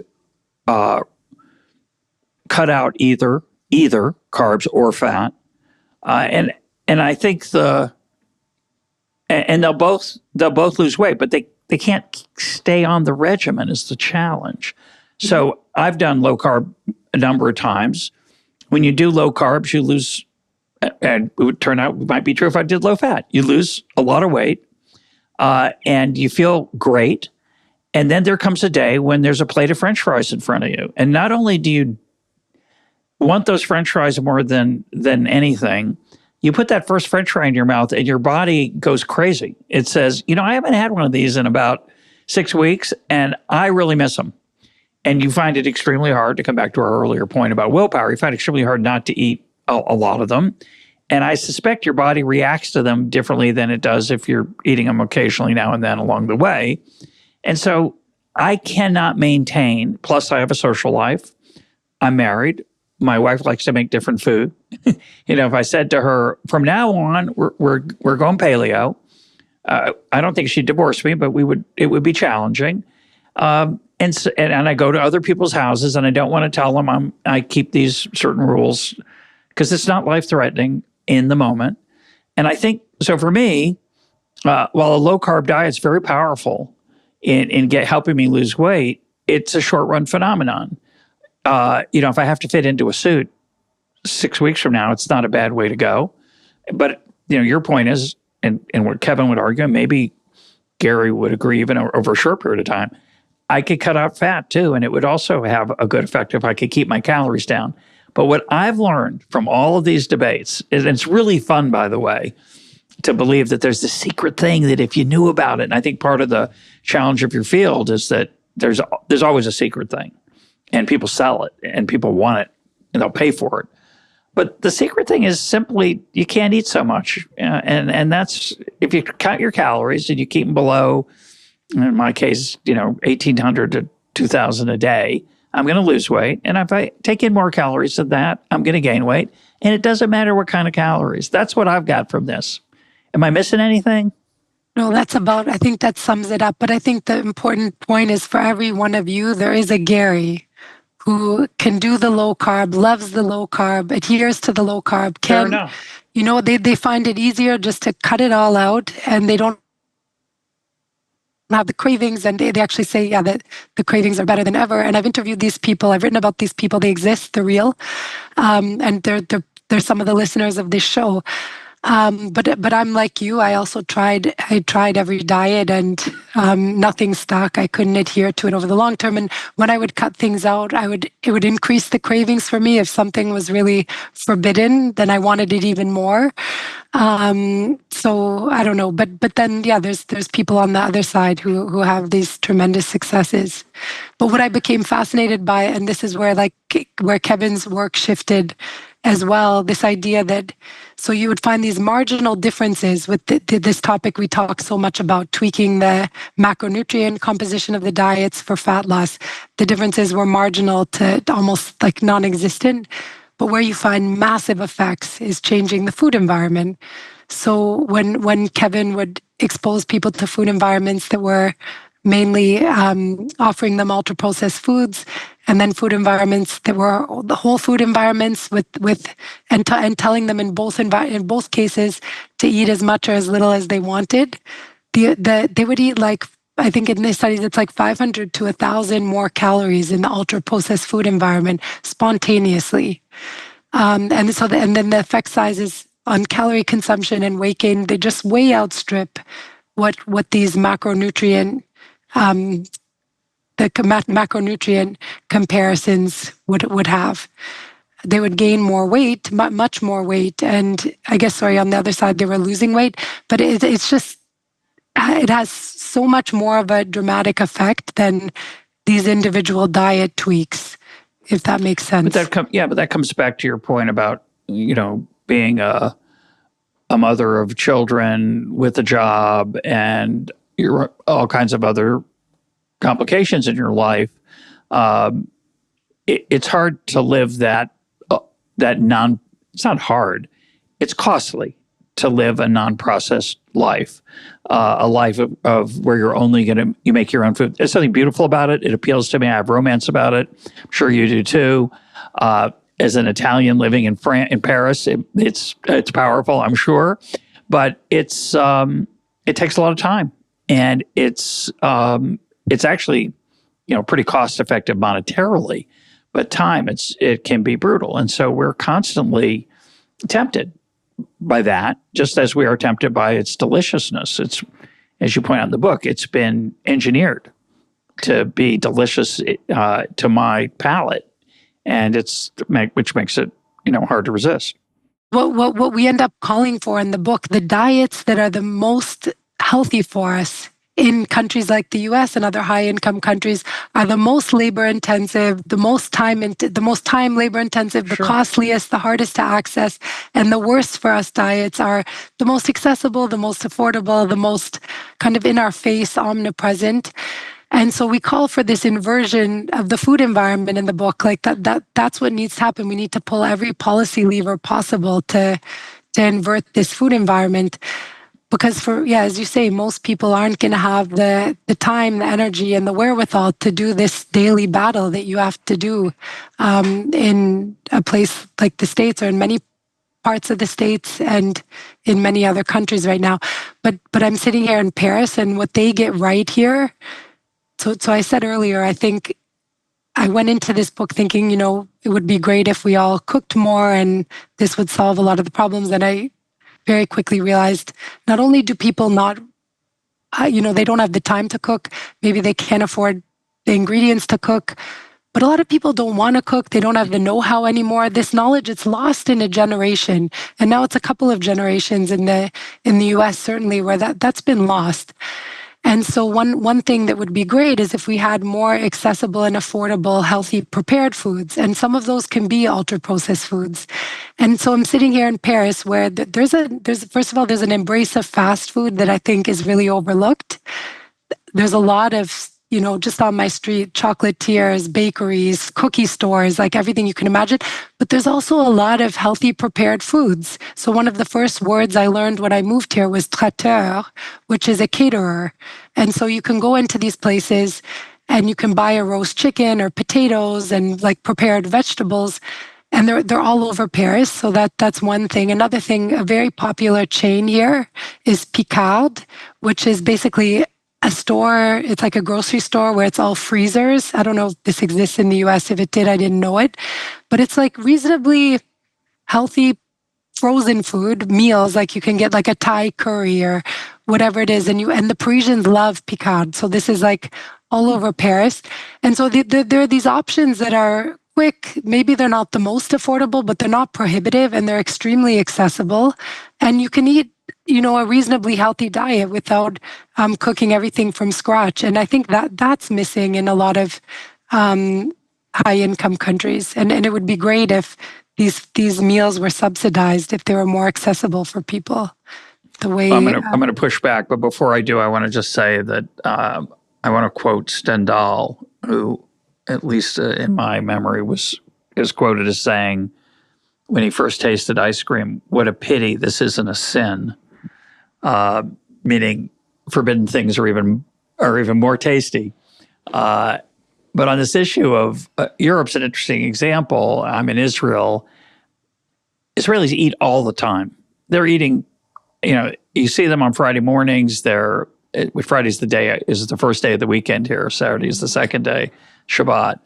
cut out either carbs or fat, and I think they'll both lose weight, but they can't stay on the regimen is the challenge. So I've done low carb a number of times. When you do low carbs, you lose, and it would turn out, it might be true if I did low fat. You lose a lot of weight, and you feel great. And then there comes a day when there's a plate of French fries in front of you. And not only do you want those French fries more than anything, you put that first French fry in your mouth and your body goes crazy. It says, I haven't had one of these in about 6 weeks, and I really miss them. And you find it extremely hard, to come back to our earlier point about willpower, you find it extremely hard not to eat a lot of them. And I suspect your body reacts to them differently than it does if you're eating them occasionally now and then along the way. And so I cannot maintain, plus I have a social life. I'm married. My wife likes to make different food. If I said to her, from now on, we're going paleo, I don't think she'd divorce me, but it would be challenging. And I go to other people's houses, and I don't want to tell them I keep these certain rules because it's not life-threatening in the moment. And I think, so for me, while a low-carb diet is very powerful in helping me lose weight, it's a short-run phenomenon. If I have to fit into a suit 6 weeks from now, it's not a bad way to go. But, your point is, and what Kevin would argue, and maybe Gary would agree even over a short period of time, I could cut out fat too, and it would also have a good effect if I could keep my calories down. But what I've learned from all of these debates, and it's really fun, by the way, to believe that there's this secret thing that if you knew about it, and I think part of the challenge of your field is that there's always a secret thing, and people sell it, and people want it, and they'll pay for it. But the secret thing is simply you can't eat so much, and that's if you count your calories and you keep them below, in my case, 1,800 to 2,000 a day, I'm going to lose weight. And if I take in more calories than that, I'm going to gain weight. And it doesn't matter what kind of calories. That's what I've got from this. Am I missing anything? No, I think that sums it up. But I think the important point is for every one of you, there is a Gary who can do the low carb, loves the low carb, adheres to the low carb, Fair enough. they find it easier just to cut it all out, and they don't have the cravings, and they actually say, yeah, that the cravings are better than ever. And I've interviewed these people, I've written about these people, they exist, they're real. And they're some of the listeners of this show. But I'm like you. I tried every diet, and nothing stuck. I couldn't adhere to it over the long term. And when I would cut things out, it would increase the cravings for me. If something was really forbidden, then I wanted it even more. So I don't know. But then, yeah, there's people on the other side who have these tremendous successes. But what I became fascinated by, and this is where Kevin's work shifted as well, this idea that, so you would find these marginal differences with this topic we talk so much about, tweaking the macronutrient composition of the diets for fat loss. The differences were marginal to almost like non-existent. But where you find massive effects is changing the food environment. So when Kevin would expose people to food environments that were mainly offering them ultra-processed foods, and then food environments that were the whole food environments and telling them in both cases to eat as much or as little as they wanted, they would eat, like, I think in these studies it's like 500 to 1,000 more calories in the ultra-processed food environment spontaneously. And then the effect sizes on calorie consumption and weight gain, they just way outstrip what these macronutrient comparisons would have. They would gain more weight, much more weight, and I guess, on the other side, they were losing weight. But it's just, it has so much more of a dramatic effect than these individual diet tweaks, if that makes sense. But that comes back to your point about, being a mother of children with a job and all kinds of other complications in your life. It's hard to live that it's not hard. It's costly to live a non-processed life, a life of where you make your own food. There's something beautiful about it. It appeals to me. I have romance about it. I'm sure you do too. As an Italian living in Paris, it's powerful, I'm sure, but it takes a lot of time, and it's actually, pretty cost effective monetarily, but time, it can be brutal. And so we're constantly tempted by that, just as we are tempted by its deliciousness. It's, as you point out in the book, it's been engineered to be delicious to my palate, and which makes it, hard to resist. What we end up calling for in the book, the diets that are the most healthy for us in countries like the US and other high-income countries, are the most labor-intensive, the most time labor-intensive, the costliest, the hardest to access, and the worst for us diets are the most accessible, the most affordable, the most kind of in-our-face, omnipresent. And so we call for this inversion of the food environment in the book. Like that's what needs to happen. We need to pull every policy lever possible to invert this food environment. Because as you say, most people aren't going to have the time, the energy, and the wherewithal to do this daily battle that you have to do in a place like the States, or in many parts of the States and in many other countries right now. But I'm sitting here in Paris, and what they get right here. So I said earlier, I think I went into this book thinking, it would be great if we all cooked more and this would solve a lot of the problems. And I very quickly realized, not only do people not, they don't have the time to cook, maybe they can't afford the ingredients to cook, but a lot of people don't want to cook. They don't have the know-how anymore. This knowledge, it's lost in a generation. And now it's a couple of generations in the US, certainly, where that's been lost. And so one thing that would be great is if we had more accessible and affordable, healthy, prepared foods. And some of those can be ultra-processed foods. And so I'm sitting here in Paris, where there's first of all, there's an embrace of fast food that I think is really overlooked. There's a lot of just on my street, chocolatiers, bakeries, cookie stores, like everything you can imagine. But there's also a lot of healthy prepared foods. So one of the first words I learned when I moved here was traiteur, which is a caterer. And so you can go into these places and you can buy a roast chicken or potatoes and like prepared vegetables. And they're all over Paris. So that's one thing. Another thing, a very popular chain here is Picard, which is basically a store. It's like a grocery store where it's all freezers. I don't know if this exists in the US. If it did, I didn't know it. But it's like reasonably healthy frozen food meals. Like you can get like a Thai curry or whatever it is. And the Parisians love Picard. So this is like all over Paris. And so there are these options that are quick. Maybe they're not the most affordable, but they're not prohibitive and they're extremely accessible. And you can eat a reasonably healthy diet without cooking everything from scratch. And I think that's missing in a lot of high-income countries. And it would be great if these meals were subsidized, if they were more accessible for people. The way I'm going to push back, but before I do, I want to just say that I want to quote Stendhal, who, at least in my memory, is quoted as saying, when he first tasted ice cream, "What a pity this isn't a sin." Meaning forbidden things are even more tasty. But on this issue of Europe's an interesting example. I'm in Israel. Israelis eat all the time. They're eating, you see them on Friday mornings. Friday's the first day of the weekend here. Saturday is the second day, Shabbat.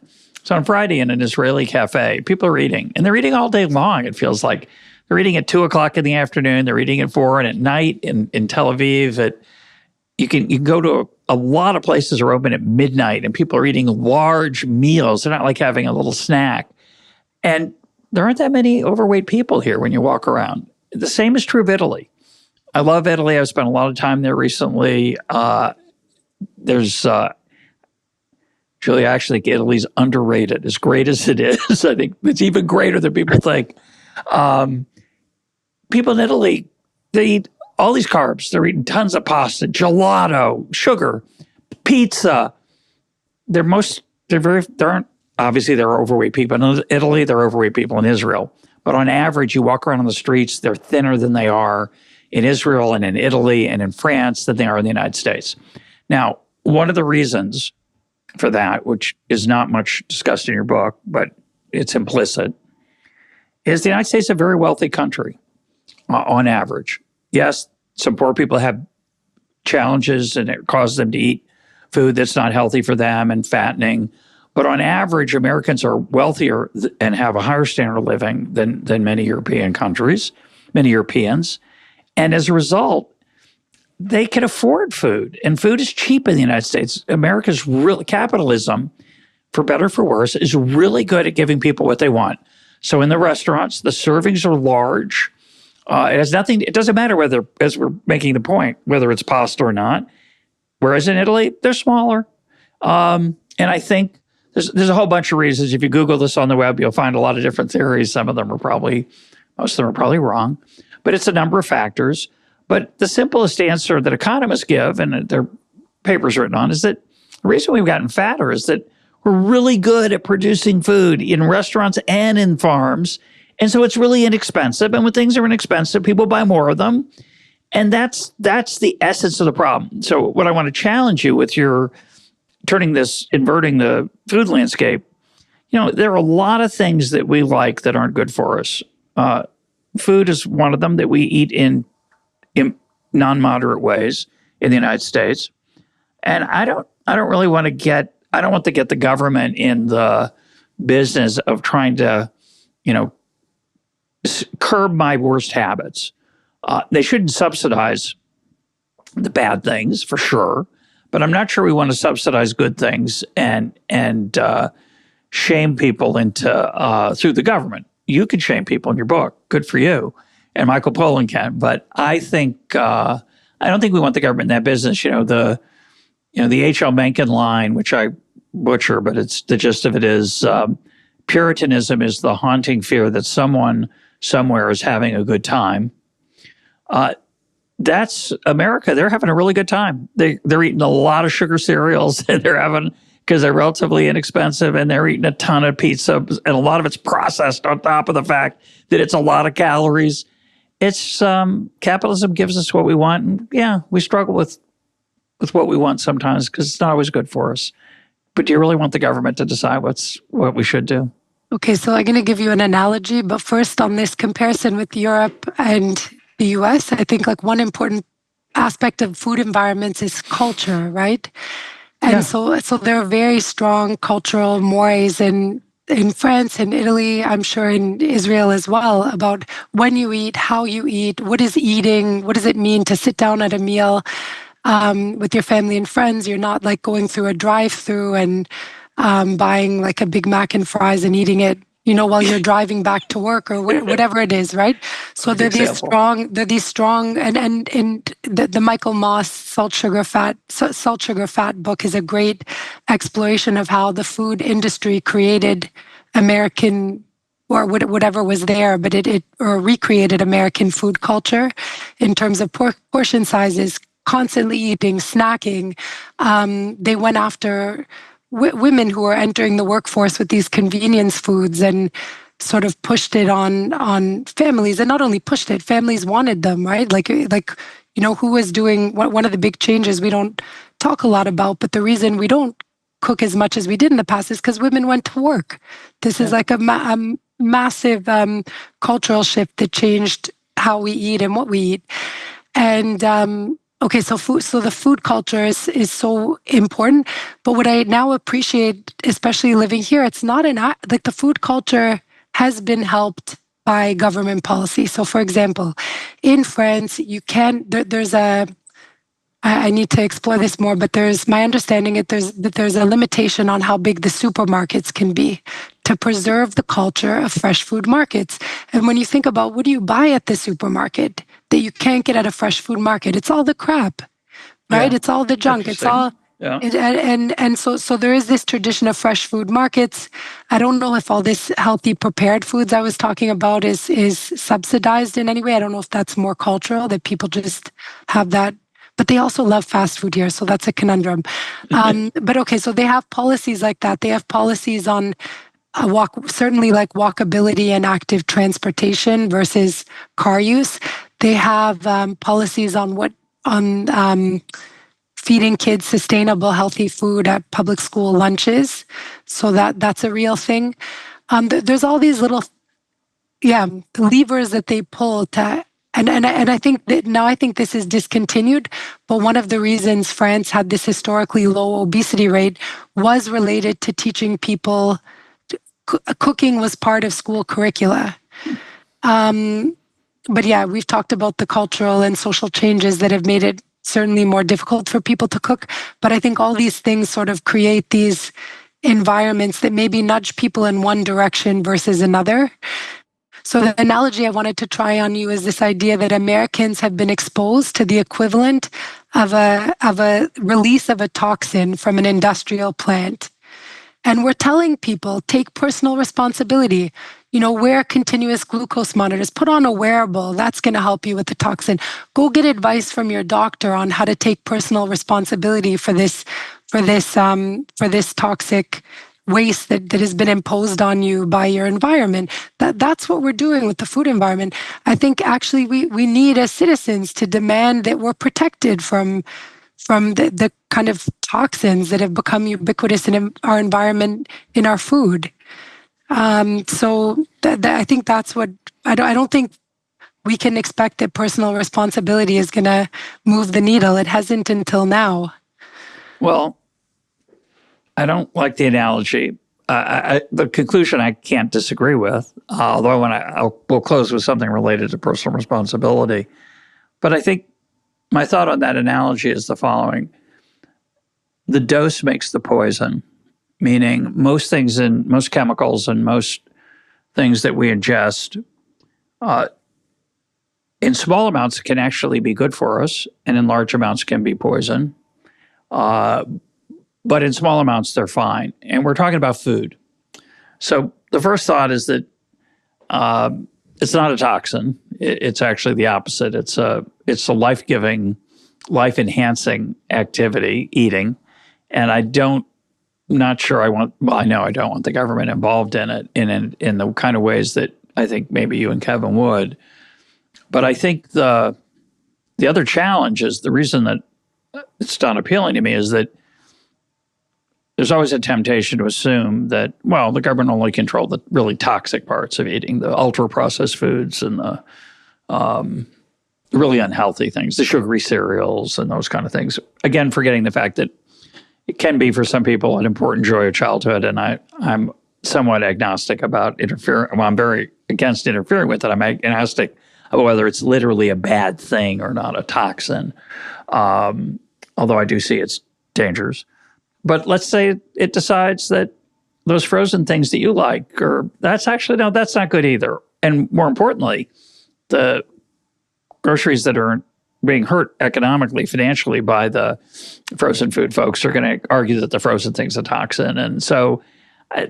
So on Friday in an Israeli cafe, people are eating, and they're eating all day long. It feels like they're eating at 2:00 in the afternoon. They're eating at 4:00, and at night in Tel Aviv, you can go to a lot of places are open at midnight, and people are eating large meals. They're not like having a little snack. And there aren't that many overweight people here when you walk around. The same is true of Italy. I love Italy. I've spent a lot of time there recently. There's Julia, I actually think Italy's underrated. As great as it is, I think it's even greater than people think. People in Italy, they eat all these carbs. They're eating tons of pasta, gelato, sugar, pizza. There aren't, obviously there are overweight people in Italy, there are overweight people in Israel. But on average, you walk around on the streets, they're thinner than they are in Israel and in Italy and in France than they are in the United States. Now, one of the reasons for that, which is not much discussed in your book, but it's implicit, is the United States a very wealthy country on average. Yes, some poor people have challenges and it causes them to eat food that's not healthy for them and fattening. But on average, Americans are wealthier and have a higher standard of living than many European countries, many Europeans. And as a result, they can afford food, and food is cheap in the United States. America's capitalism, for better or for worse, is really good at giving people what they want. So in the restaurants, the servings are large. It doesn't matter whether, as we're making the point, whether it's pasta or not. Whereas in Italy, they're smaller. And I think there's a whole bunch of reasons. If you Google this on the web, you'll find a lot of different theories. Most of them are probably wrong. But it's a number of factors. But the simplest answer that economists give, and their papers written on, is that the reason we've gotten fatter is that we're really good at producing food in restaurants and in farms. And so it's really inexpensive. And when things are inexpensive, people buy more of them. And that's the essence of the problem. So what I want to challenge you with your inverting the food landscape, there are a lot of things that we like that aren't good for us. Food is one of them that we eat in non-moderate ways in the United States. And I don't want to get the government in the business of trying to, curb my worst habits. They shouldn't subsidize the bad things for sure, but I'm not sure we want to subsidize good things and shame people into through the government. You can shame people in your book. Good for you. And Michael Pollan can. But I think I don't think we want the government in that business. The H.L. Mencken line, which I butcher, but it's the gist of it is Puritanism is the haunting fear that someone somewhere is having a good time. that's America. They're having a really good time. They're eating a lot of sugar cereals and because they're relatively inexpensive, and they're eating a ton of pizza, and a lot of it's processed on top of the fact that it's a lot of calories. It's capitalism gives us what we want. And yeah, we struggle with what we want sometimes because it's not always good for us. But do you really want the government to decide what we should do? Okay, so I'm going to give you an analogy, but first on this comparison with Europe and the US, I think like one important aspect of food environments is culture, right? And so there are very strong cultural mores in France and Italy, I'm sure in Israel as well, about when you eat, how you eat, what is eating, what does it mean to sit down at a meal with your family and friends. You're not like going through a drive-through and buying like a Big Mac and fries and eating it, while you're driving back to work or whatever it is, right? So they're these strong, and the Michael Moss Salt Sugar Fat book is a great exploration of how the food industry created American or whatever was there, but it recreated American food culture in terms of portion sizes, constantly eating, snacking. They went after women who are entering the workforce with these convenience foods and sort of pushed it on families. And not only pushed it, families wanted them, right? Like who was doing one of the big changes we don't talk a lot about, but the reason we don't cook as much as we did in the past is because women went to work. This is like a massive cultural shift that changed how we eat and what we eat. And okay, so the food culture is so important. But what I now appreciate, especially living here, it's not like the food culture has been helped by government policy. So, for example, in France, I need to explore this more, but my understanding that there's a limitation on how big the supermarkets can be to preserve the culture of fresh food markets. And when you think about what do you buy at the supermarket that you can't get at a fresh food market, it's all the crap, right? It's all the junk. It's all, and so there is this tradition of fresh food markets. I don't know if all this healthy prepared foods I was talking about is subsidized in any way. I don't know if that's more cultural, that people just have that. But they also love fast food here, so that's a conundrum. But okay, so they have policies like that. They have policies on certainly like walkability and active transportation versus car use. They have policies on feeding kids sustainable, healthy food at public school lunches. So that's a real thing. There's all these little, levers that they pull to. And I think that now I think this is discontinued, but one of the reasons France had this historically low obesity rate was related to teaching people cooking was part of school curricula. But yeah, we've talked about the cultural and social changes that have made it certainly more difficult for people to cook. But I think all these things sort of create these environments that maybe nudge people in one direction versus another. So the analogy I wanted to try on you is this idea that Americans have been exposed to the equivalent of a release of a toxin from an industrial plant. And we're telling people, take personal responsibility. Wear continuous glucose monitors, put on a wearable, that's going to help you with the toxin. Go get advice from your doctor on how to take personal responsibility for this toxic waste that has been imposed on you by your environment. That's what we're doing with the food environment. I think actually we need as citizens to demand that we're protected from the kind of toxins that have become ubiquitous in our environment, in our food. So I think that's what, I don't think we can expect that personal responsibility is going to move the needle. It hasn't until now. Well, I don't like the analogy. The conclusion I can't disagree with, although we'll close with something related to personal responsibility. But I think my thought on that analogy is the following. The dose makes the poison, meaning most chemicals and most things that we ingest, in small amounts can actually be good for us, and in large amounts can be poison. But in small amounts, they're fine. And we're talking about food. So the first thought is that it's not a toxin. It's actually the opposite. It's a life-giving, life-enhancing activity, eating. And not sure I want, well, I know I don't want the government involved in it in the kind of ways that I think maybe you and Kevin would. But I think the other challenge is, the reason that it's not appealing to me is that there's always a temptation to assume that, well, the government only controls the really toxic parts of eating, the ultra-processed foods and the really unhealthy things, the sugary cereals and those kind of things. Again, forgetting the fact that it can be, for some people, an important joy of childhood, and I'm somewhat agnostic about interfering. Well, I'm very against interfering with it. I'm agnostic about whether it's literally a bad thing or not, a toxin, although I do see its dangers. But let's say it decides that those frozen things that you like, that's not good either. And more importantly, the groceries that are being hurt economically, financially by the frozen food folks are going to argue that the frozen thing's a toxin. And so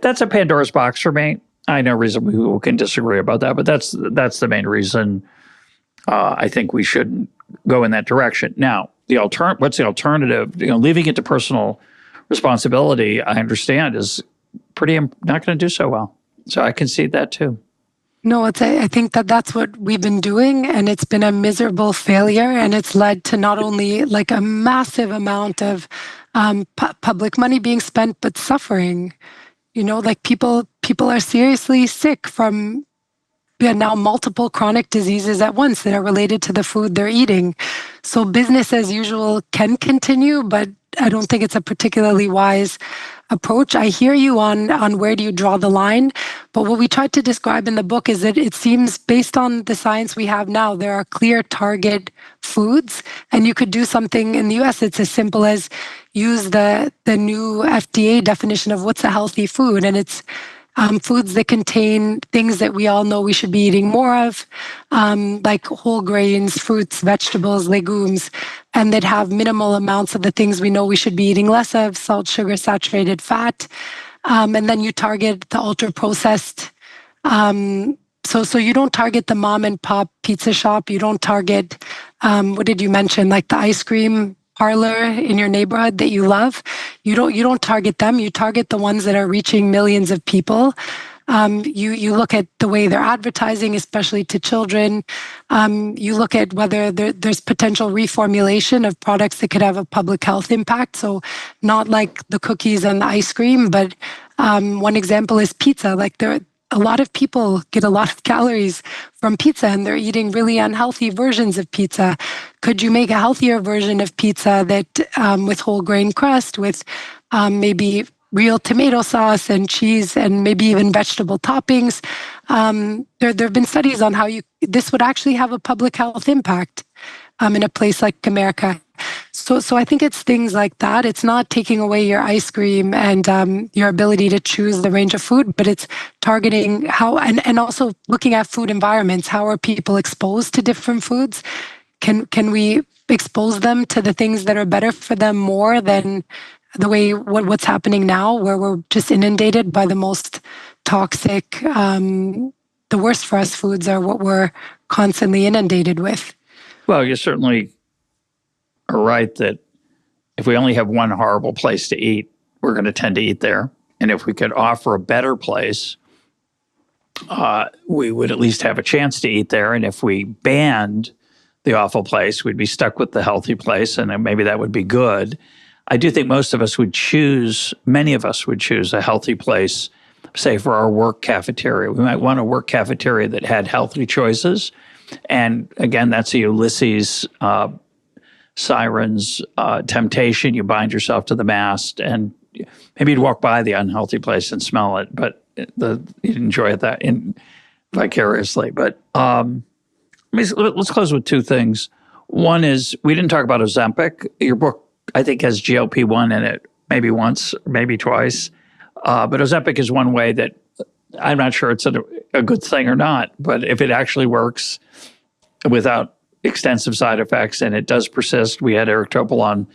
that's a Pandora's box for me. I know reasonable people can disagree about that, but that's the main reason I think we shouldn't go in that direction. Now, what's the alternative? Leaving it to personal responsibility, I understand, is not going to do so well. So I concede that too. No, I think that's what we've been doing, and it's been a miserable failure, and it's led to not only like a massive amount of public money being spent, but suffering. Like people are seriously sick from now multiple chronic diseases at once that are related to the food they're eating. So business as usual can continue, but I don't think it's a particularly wise approach. I hear you on where do you draw the line, but what we tried to describe in the book is that it seems, based on the science we have now, there are clear target foods, and you could do something in the US. It's as simple as use the new FDA definition of what's a healthy food, and it's foods that contain things that we all know we should be eating more of, like whole grains, fruits, vegetables, legumes, and that have minimal amounts of the things we know we should be eating less of: salt, sugar, saturated fat. And then you target the ultra-processed. So you don't target the mom and pop pizza shop. You don't target, what did you mention, like the ice cream parlor in your neighborhood that you love. You don't target them. You target the ones that are reaching millions of people. You look at the way they're advertising, especially to children. You look at whether there's potential reformulation of products that could have a public health impact. So not like the cookies and the ice cream, but one example is pizza. Like a lot of people get a lot of calories from pizza, and they're eating really unhealthy versions of pizza. Could you make a healthier version of pizza that with whole grain crust, with maybe real tomato sauce and cheese and maybe even vegetable toppings? There have been studies on how this would actually have a public health impact in a place like America. So I think it's things like that. It's not taking away your ice cream and your ability to choose the range of food, but it's targeting how, and also looking at food environments. How are people exposed to different foods? Can we expose them to the things that are better for them more than the way what's happening now, where we're just inundated by the most toxic, the worst for us foods are what we're constantly inundated with? Well, you certainly are right that if we only have one horrible place to eat, we're going to tend to eat there. And if we could offer a better place, we would at least have a chance to eat there. And if we banned the awful place, we'd be stuck with the healthy place, and maybe that would be good. I do think many of us would choose a healthy place, say for our work cafeteria. We might want a work cafeteria that had healthy choices. And again, that's a Ulysses Sirens temptation. You bind yourself to the mast, and maybe you'd walk by the unhealthy place and smell it, but you'd enjoy it vicariously. But let's close with two things. One is, we didn't talk about Ozempic. Your book, I think, has GLP-1 in it, maybe once, maybe twice. But Ozempic is one way that I'm not sure it's a good thing or not, but if it actually works without extensive side effects and it does persist, we had Eric Topol on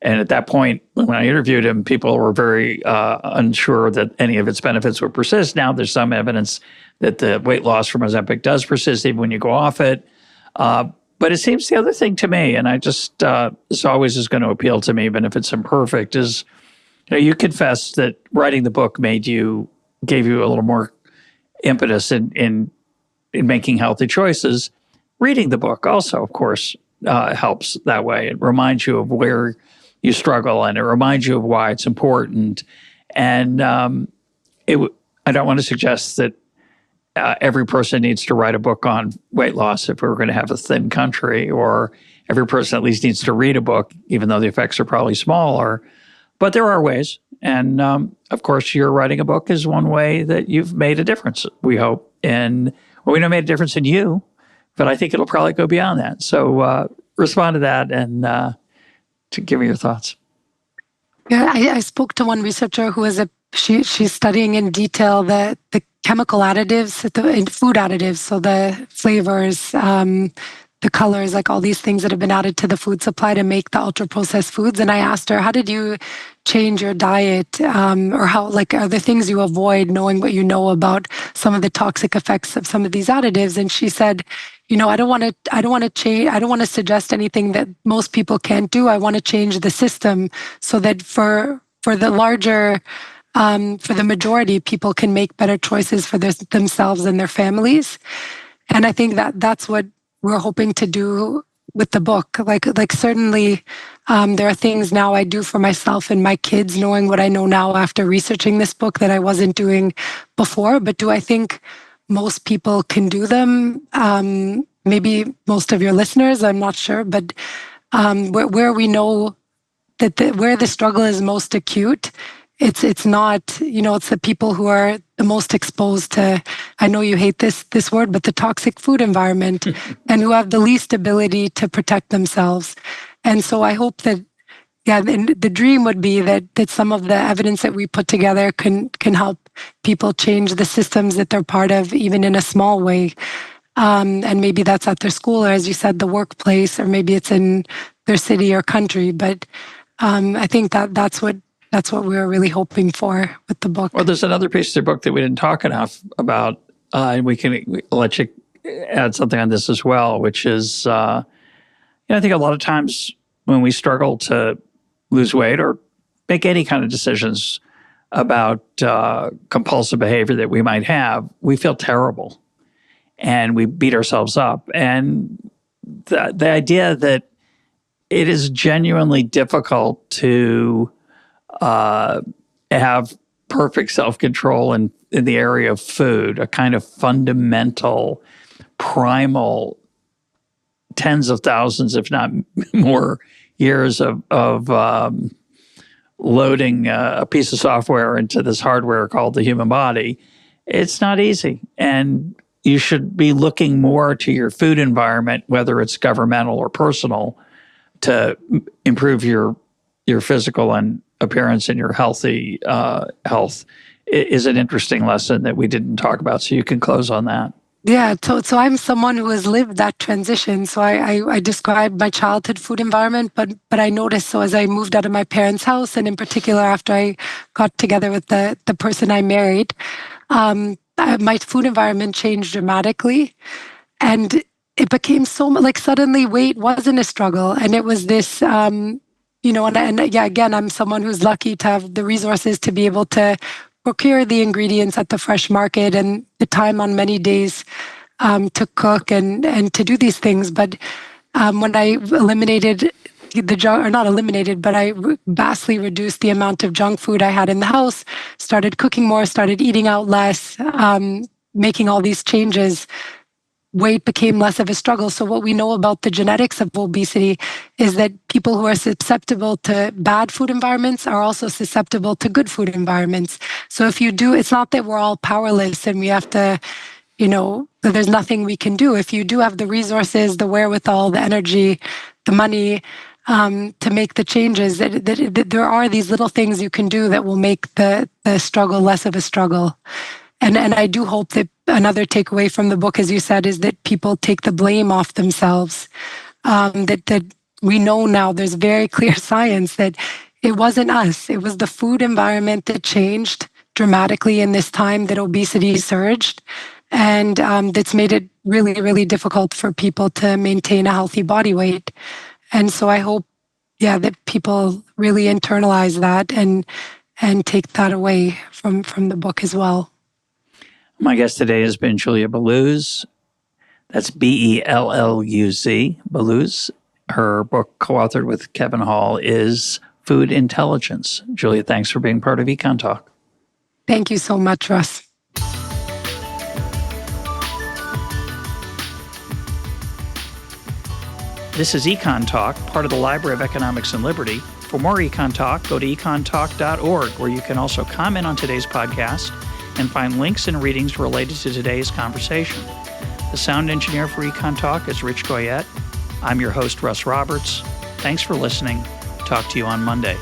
And at that point, when I interviewed him, people were very unsure that any of its benefits would persist. Now there's some evidence that the weight loss from Ozempic does persist even when you go off it. But it seems the other thing to me, and I just, this always is going to appeal to me, even if it's imperfect, is you confess that writing the book gave you a little more impetus in making healthy choices. Reading the book also, of course, helps that way. It reminds you of where you struggle, and it reminds you of why it's important. And I don't want to suggest that every person needs to write a book on weight loss if we're going to have a thin country, or every person at least needs to read a book, even though the effects are probably smaller. But there are ways. And of course, you're writing a book is one way that you've made a difference, we hope. And we know it made a difference in you, but I think it'll probably go beyond that. So respond to that and to give me your thoughts. Yeah, I spoke to one researcher who is she's studying in detail the chemical additives, in food additives, so the flavors, the colors, like all these things that have been added to the food supply to make the ultra-processed foods. And I asked her, how did you change your diet? Or how, are there things you avoid knowing what you know about some of the toxic effects of some of these additives? And she said, I don't want to change. I don't want to suggest anything that most people can't do. I want to change the system so that for the larger, for the majority, people can make better choices for themselves and their families. And I think that's what we're hoping to do with the book. Like certainly, there are things now I do for myself and my kids, knowing what I know now after researching this book that I wasn't doing before. But do I think most people can do them? Maybe most of your listeners, I'm not sure. But where we know that where the struggle is most acute, it's not, it's the people who are the most exposed to, I know you hate this word, but the toxic food environment and who have the least ability to protect themselves. And so I hope that, and the dream would be that some of the evidence that we put together can help people change the systems that they're part of, even in a small way. And maybe that's at their school, or as you said, the workplace, or maybe it's in their city or country. But I think that's what we were really hoping for with the book. Well, there's another piece of the book that we didn't talk enough about, and we'll let you add something on this as well, which is, I think a lot of times when we struggle to lose weight or make any kind of decisions about compulsive behavior that we might have, we feel terrible and we beat ourselves up. And the idea that it is genuinely difficult to have perfect self-control in the area of food, a kind of fundamental, primal, tens of thousands, if not more, years of loading a piece of software into this hardware called the human body. It's not easy. And you should be looking more to your food environment, whether it's governmental or personal, to improve your physical and appearance and your healthy health. Is an interesting lesson that we didn't talk about. So you can close on that. Yeah, so I'm someone who has lived that transition. So I described my childhood food environment, but I noticed, so as I moved out of my parents' house, and in particular after I got together with the person I married, my food environment changed dramatically. And it became so much, suddenly weight wasn't a struggle. And it was this, and again, I'm someone who's lucky to have the resources to be able to procure the ingredients at the fresh market and the time on many days to cook and to do these things. But when I eliminated I vastly reduced the amount of junk food I had in the house, started cooking more, started eating out less, making all these changes, weight became less of a struggle. So what we know about the genetics of obesity is that people who are susceptible to bad food environments are also susceptible to good food environments. So if you do, it's not that we're all powerless and we have to, there's nothing we can do. If you do have the resources, the wherewithal, the energy, the money to make the changes, that there are these little things you can do that will make the struggle less of a struggle. And I do hope that another takeaway from the book, as you said, is that people take the blame off themselves. That we know now there's very clear science that it wasn't us. It was the food environment that changed dramatically in this time that obesity surged. And that's made it really, really difficult for people to maintain a healthy body weight. And so I hope, that people really internalize that and take that away from the book as well. My guest today has been Julia Belluz. That's Belluz, Belluz. Her book, co-authored with Kevin Hall, is Food Intelligence. Julia, thanks for being part of EconTalk. Thank you so much, Russ. This is EconTalk, part of the Library of Economics and Liberty. For more EconTalk, go to econtalk.org, where you can also comment on today's podcast and find links and readings related to today's conversation. The sound engineer for EconTalk is Rich Goyette. I'm your host, Russ Roberts. Thanks for listening. Talk to you on Monday.